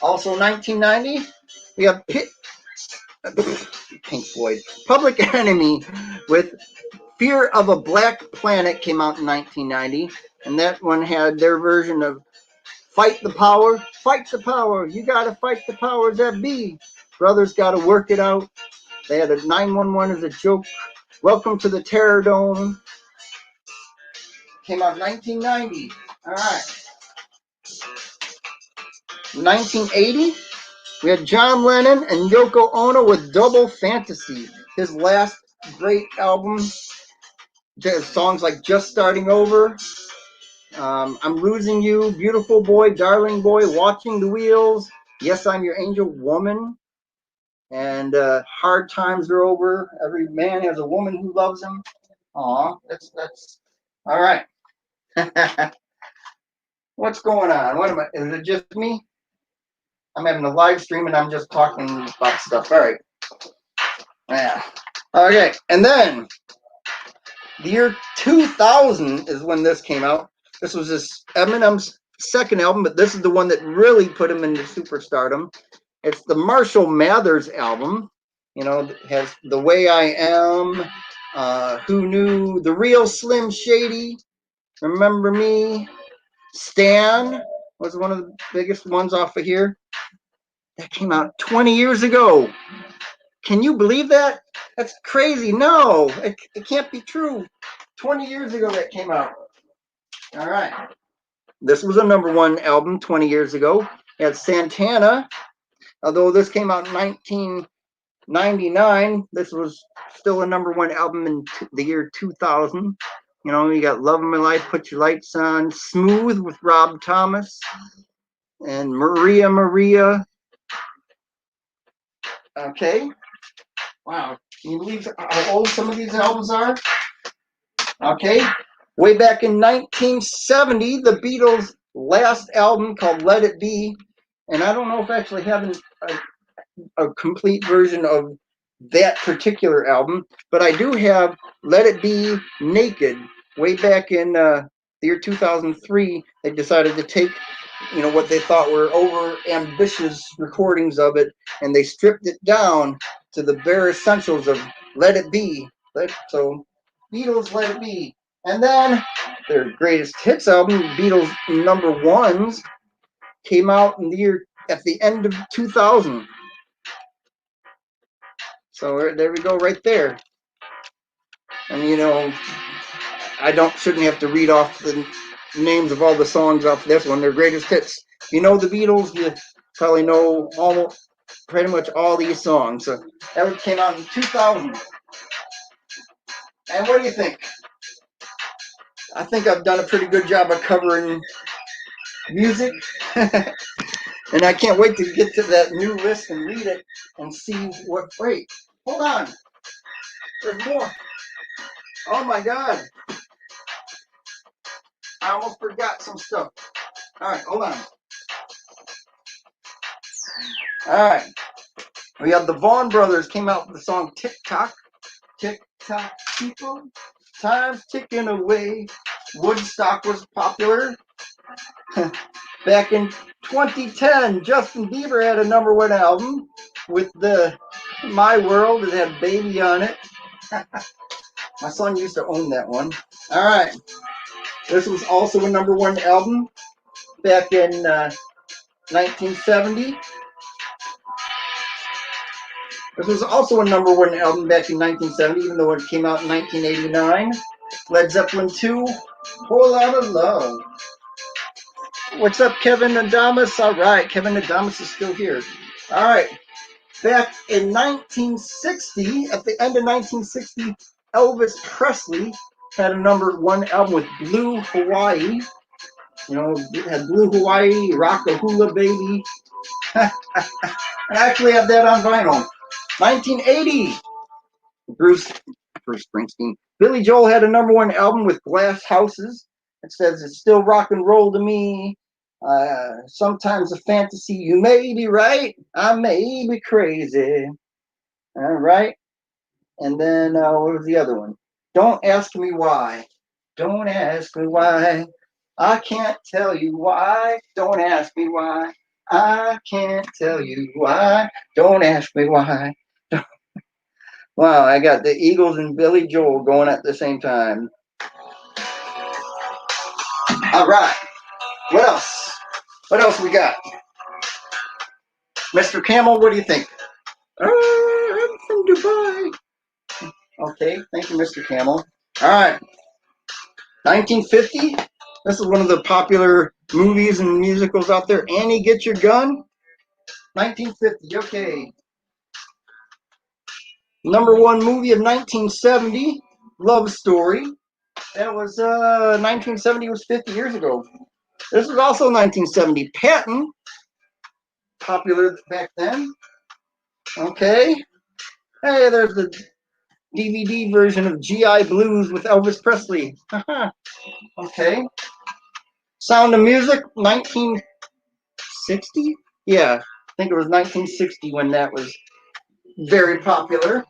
Also 1990, we have Pink Floyd. Public Enemy with Fear of a Black Planet came out in 1990. And that one had their version of Fight the Power. Fight the power. You got to fight the powers that be. Brothers got to work it out. They had a 911 as a joke. Welcome to the Terror Dome. Came out in 1990. All right. 1980, we had John Lennon and Yoko Ono with Double Fantasy. His last great album. Songs like Just Starting Over, I'm Losing You, Beautiful Boy, Darling Boy, Watching the Wheels, Yes, I'm Your Angel Woman, and Hard Times Are Over. Every man has a woman who loves him. Aw, that's all right. What's going on? What am I? Is it just me? I'm having a live stream and I'm just talking about stuff. All right. Yeah. Okay. And then the year 2000 is when this came out. This was Eminem's second album, but this is the one that really put him into superstardom. It's the Marshall Mathers album. You know, it has The Way I Am, Who Knew, The Real Slim Shady, Remember Me, Stan was one of the biggest ones off of here. That came out 20 years ago. Can you believe that? That's crazy. No, it can't be true. 20 years ago that came out. All right. This was a #1 album 20 years ago. It had Santana. Although this came out in 1999, this was still a #1 album in the year 2000. You know, you got Love of My Life, Put Your Lights On, Smooth with Rob Thomas, and Maria Maria. Okay. Wow. Can you believe how old some of these albums are? Okay. Way back in 1970, the Beatles' last album called Let It Be. And I don't know if I actually have a complete version of that particular album, but I do have Let It Be Naked. Way back in the year 2003, they decided to take, you know, what they thought were over ambitious recordings of it, and they stripped it down to the bare essentials of Let It Be. So Beatles Let It Be. And then their greatest hits album, Beatles #1s, came out in the year at the end of 2000. So there we go, right there. And you know, I shouldn't have to read off the names of all the songs off this one. Their greatest hits. If you know the Beatles, you probably know pretty much all these songs. So that came out in 2000. And what do you think? I think I've done a pretty good job of covering music. And I can't wait to get to that new list and read it and see what. Wait, hold on. There's more. Oh my God. I almost forgot some stuff. All right, hold on. All right. We have the Vaughn Brothers came out with the song Tick Tock. Tick Tock, people. Time's ticking away. Woodstock was popular. Back in 2010, Justin Bieber had a #1 album with the My World. It had Baby on it. My son used to own that one. All right. This was also a #1 album back in 1970. This was also a #1 album back in 1970, even though it came out in 1989. Led Zeppelin 2, Whole Lot of Love. What's up, Kevin Adamas? All right, Kevin Adamas is still here. All right. Back in 1960, at the end of 1960, Elvis Presley had a #1 album with Blue Hawaii. You know, it had Blue Hawaii, Rock-a-Hula Baby. I actually have that on vinyl. 1980, Bruce Springsteen. Billy Joel had a #1 album with Glass Houses. It says it's still rock and roll to me. Sometimes a fantasy. You may be right. I may be crazy. All right. And then what was the other one? Don't ask me why. Don't ask me why. I can't tell you why. Don't ask me why. I can't tell you why. Don't ask me why. Wow, I got the Eagles and Billy Joel going at the same time. All right. What else? What else we got? Mr. Camel, what do you think? I'm from Dubai. Okay, thank you, Mr. Camel. All right. 1950. This is one of the popular movies and musicals out there. Annie, Get Your Gun. 1950. Okay. #1 movie of 1970. Love Story. That was 1970 was 50 years ago. This was also 1970. Patton. Popular back then. Okay. Hey, there's the DVD version of GI Blues with Elvis Presley. Okay. Sound of Music, 1960? Yeah, I think it was 1960 when that was very popular.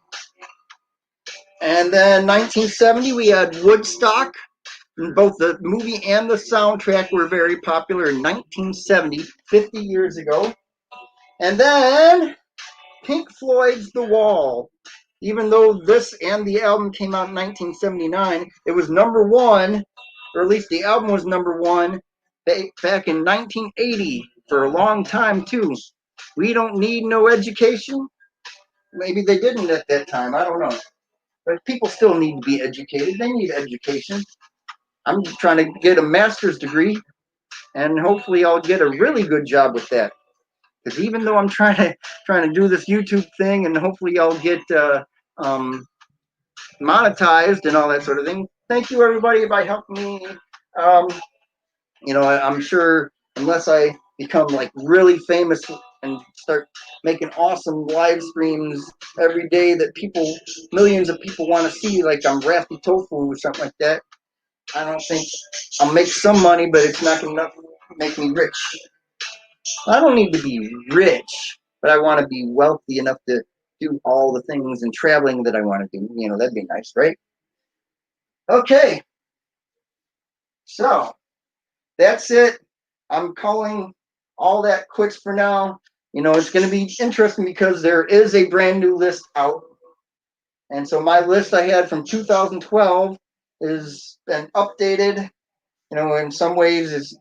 And then 1970, we had Woodstock. And both the movie and the soundtrack were very popular in 1970, 50 years ago. And then Pink Floyd's The Wall. Even though this and the album came out in 1979, it was #1, or at least the album was #1 back in 1980 for a long time too. We don't need no education. Maybe they didn't at that time. I don't know. But people still need to be educated. They need education. I'm trying to get a master's degree, and hopefully I'll get a really good job with that. Because even though I'm trying to do this YouTube thing, and hopefully I'll get monetized and all that sort of thing. Thank you everybody by helping me. You know, I'm sure unless I become like really famous and start making awesome live streams every day that millions of people want to see, like I'm Rafty Tofu or something like that, I don't think I'll make some money, but it's not enough to make me rich. I don't need to be rich, but I want to be wealthy enough to do all the things and traveling that I want to do. You know, that'd be nice, right? Okay, so that's it. I'm calling all that quits for now. You know, it's going to be interesting because there is a brand new list out. And so my list I had from 2012 is been updated. You know, in some ways,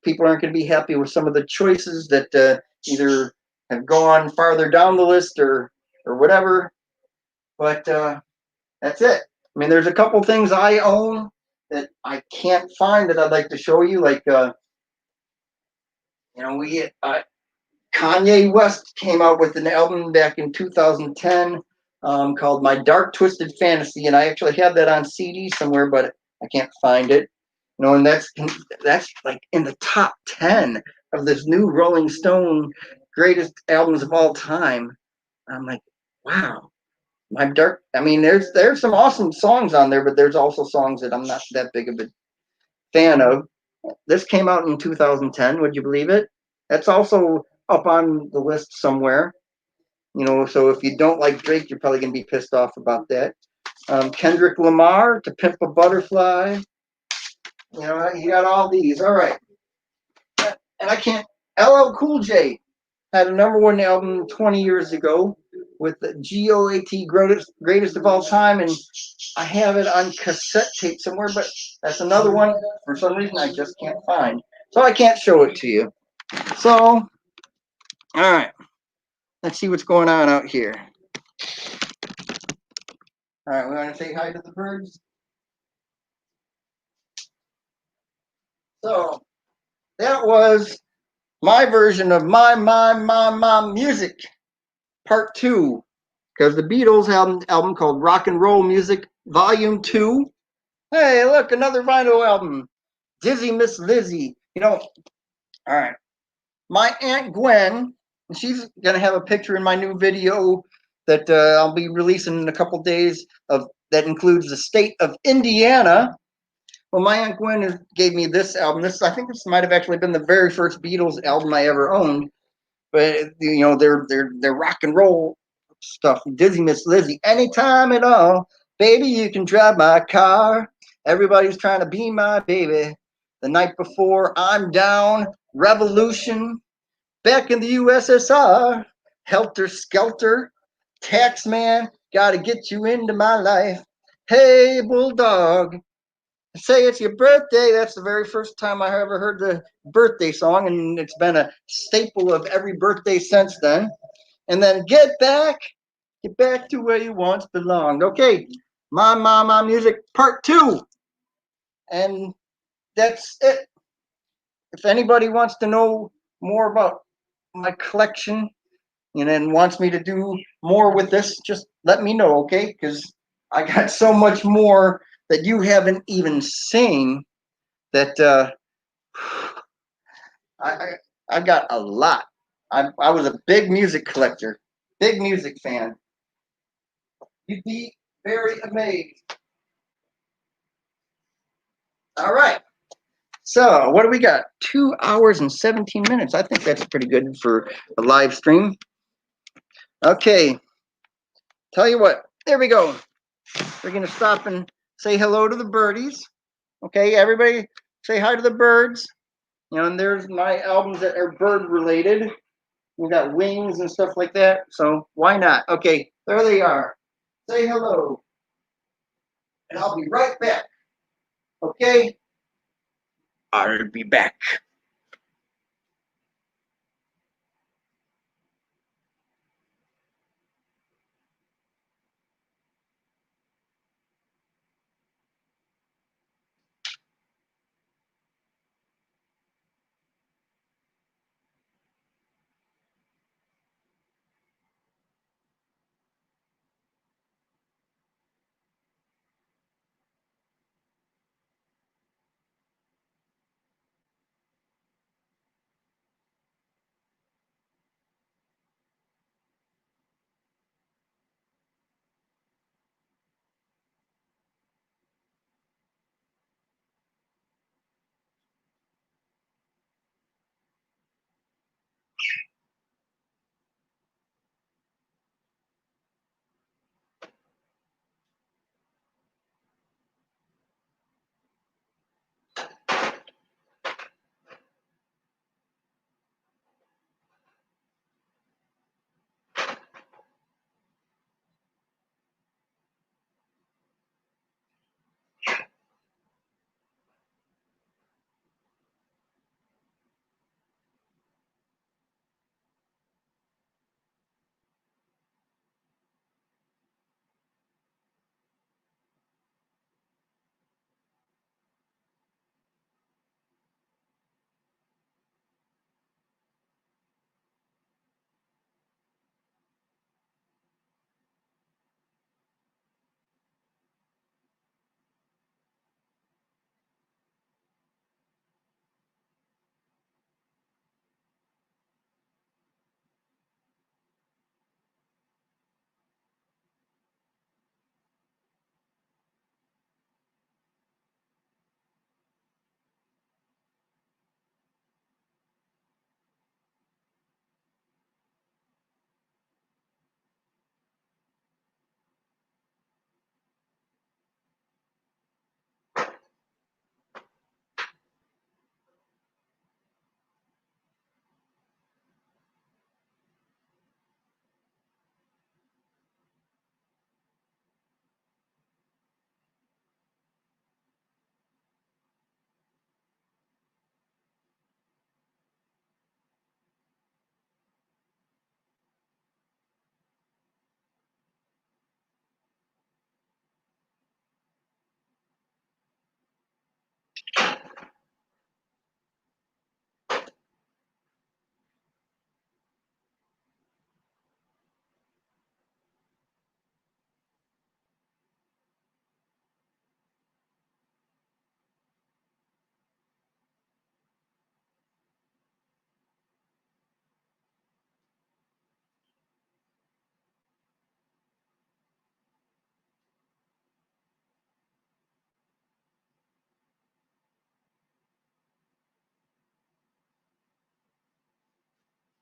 people aren't going to be happy with some of the choices that either have gone farther down the list or whatever. But that's it. I mean, there's a couple things I own that I can't find that I'd like to show you. Like, you know, Kanye West came out with an album back in 2010 called My Dark Twisted Fantasy, and I actually have that on CD somewhere, but I can't find it. You know, and that's like in the top 10 of this new Rolling Stone greatest albums of all time. I'm like, wow. I mean, there's some awesome songs on there, but there's also songs that I'm not that big of a fan of. This came out in 2010. Would you believe it? That's also up on the list somewhere. You know, so if you don't like Drake, you're probably gonna be pissed off about that. Kendrick Lamar, To Pimp a Butterfly. You know, you got all these. All right, and I can't. LL Cool J had a #1 album 20 years ago with the GOAT greatest of all time, and I have it on cassette tape somewhere, but that's another one for some reason I just can't find. So I can't show it to you. So, all right, let's see what's going on out here. All right, we want to say hi to the birds. So that was my version of my music part 2, because the Beatles have an album called Rock and Roll Music Volume 2. Hey, look, another vinyl album. Dizzy Miss Lizzy. All right. My Aunt Gwen, and she's going to have a picture in my new video that I'll be releasing in a couple days of that includes the state of Indiana. Well, my Aunt Gwen gave me this album. I think this might have actually been the very first Beatles album I ever owned. But their rock and roll stuff. Dizzy Miss Lizzy, anytime at all, baby, you can drive my car. Everybody's trying to be my baby. The night before, I'm down. Revolution, back in the USSR. Helter Skelter, Taxman, gotta get you into my life. Hey, Bulldog, say it's your birthday. That's the very first time I ever heard the birthday song, and it's been a staple of every birthday since then. And then get back to where you once belonged. Okay, my music part 2, and that's it. If anybody wants to know more about my collection and then wants me to do more with this, just let me know, okay? Because I got so much more that you haven't even seen that I I got a lot. I was a big music collector, big music fan. You'd be very amazed. All right. So what do we got? 2 hours and 17 minutes. I think that's pretty good for a live stream. Okay. Tell you what. There we go. We're gonna stop and say hello to the birdies. Okay, everybody say hi to the birds. And there's my albums that are bird related. We got wings and stuff like that. So why not? Okay, there they are. Say hello. And I'll be right back. Okay? I'll be back.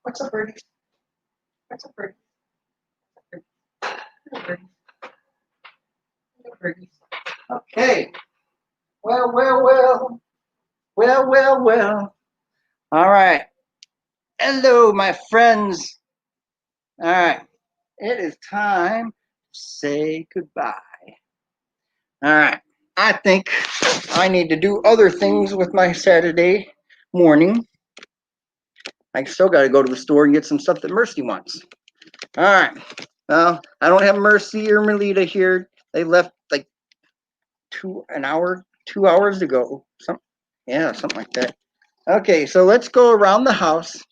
What's up, birdie? What's up, birdie? Hello, birdie. Hello, birdie. Okay. Well, well, well. Well, well, well. All right. Hello, my friends. All right. It is time to say goodbye. All right. I think I need to do other things with my Saturday morning. I still got to go to the store and get some stuff that Mercy wants. All right. Well, I don't have Mercy or Melita here. They left like 2 hours ago. Something like that. Okay, so let's go around the house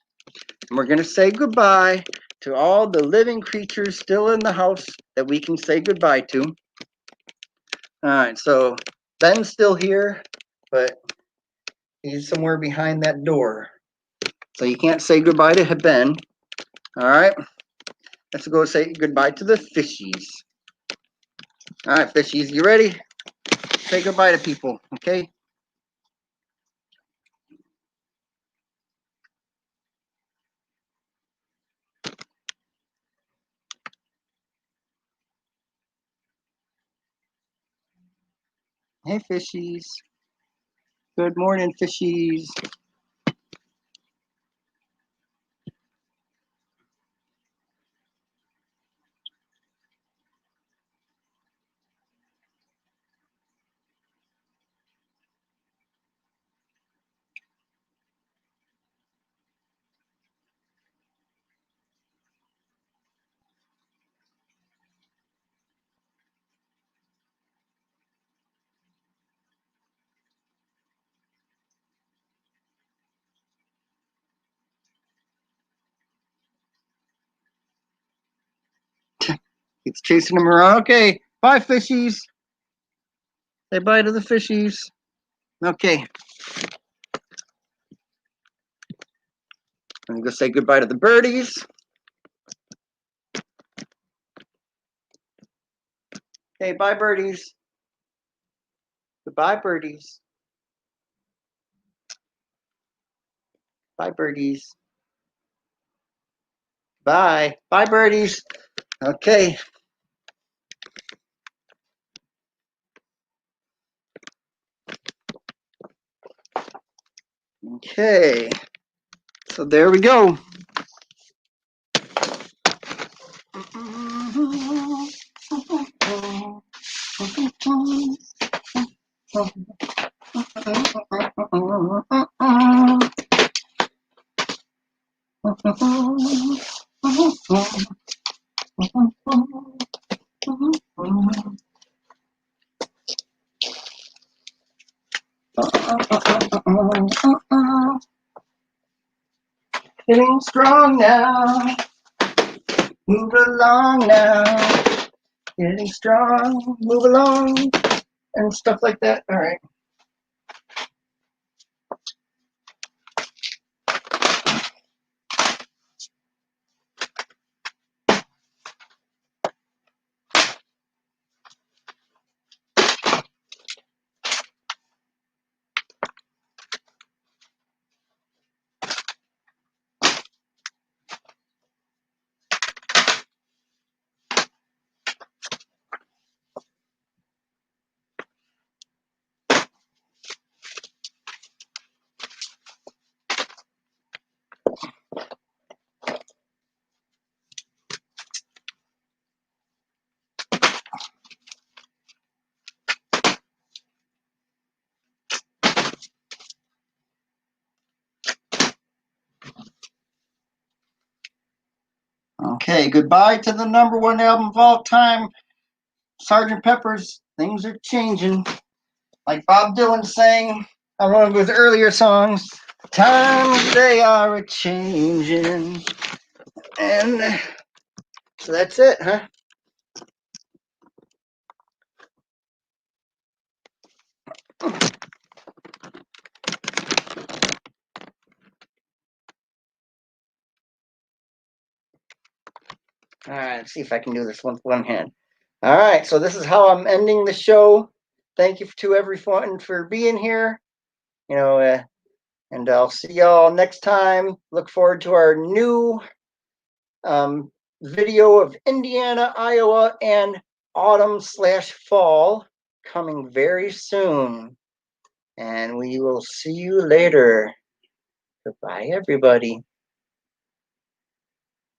and we're going to say goodbye to all the living creatures still in the house that we can say goodbye to. All right, so Ben's still here, but he's somewhere behind that door. So you can't say goodbye to Ben. All right, let's go say goodbye to the fishies. All right, fishies, you ready? Say goodbye to people, okay? Hey, fishies. Good morning, fishies. It's chasing them around. Okay, bye, fishies. Say bye to the fishies. Okay. I'm going to go say goodbye to the birdies. Okay, bye, birdies. Goodbye, birdies. Bye, birdies. Bye. Bye, birdies. Okay. Okay. So there we go. Getting strong now. Move along now. Getting strong. Move along. And stuff like that. All right. Okay, goodbye to the #1 album of all time, Sgt. Pepper's. Things are changing. Like Bob Dylan sang on one of his earlier songs, times they are a changing. And so that's it, huh? All right, let's see if I can do this with one hand. All right, so this is how I'm ending the show. Thank you to everyone for being here. You know, And I'll see y'all next time. Look forward to our new video of Indiana, Iowa, and autumn/fall coming very soon. And we will see you later. Goodbye, everybody.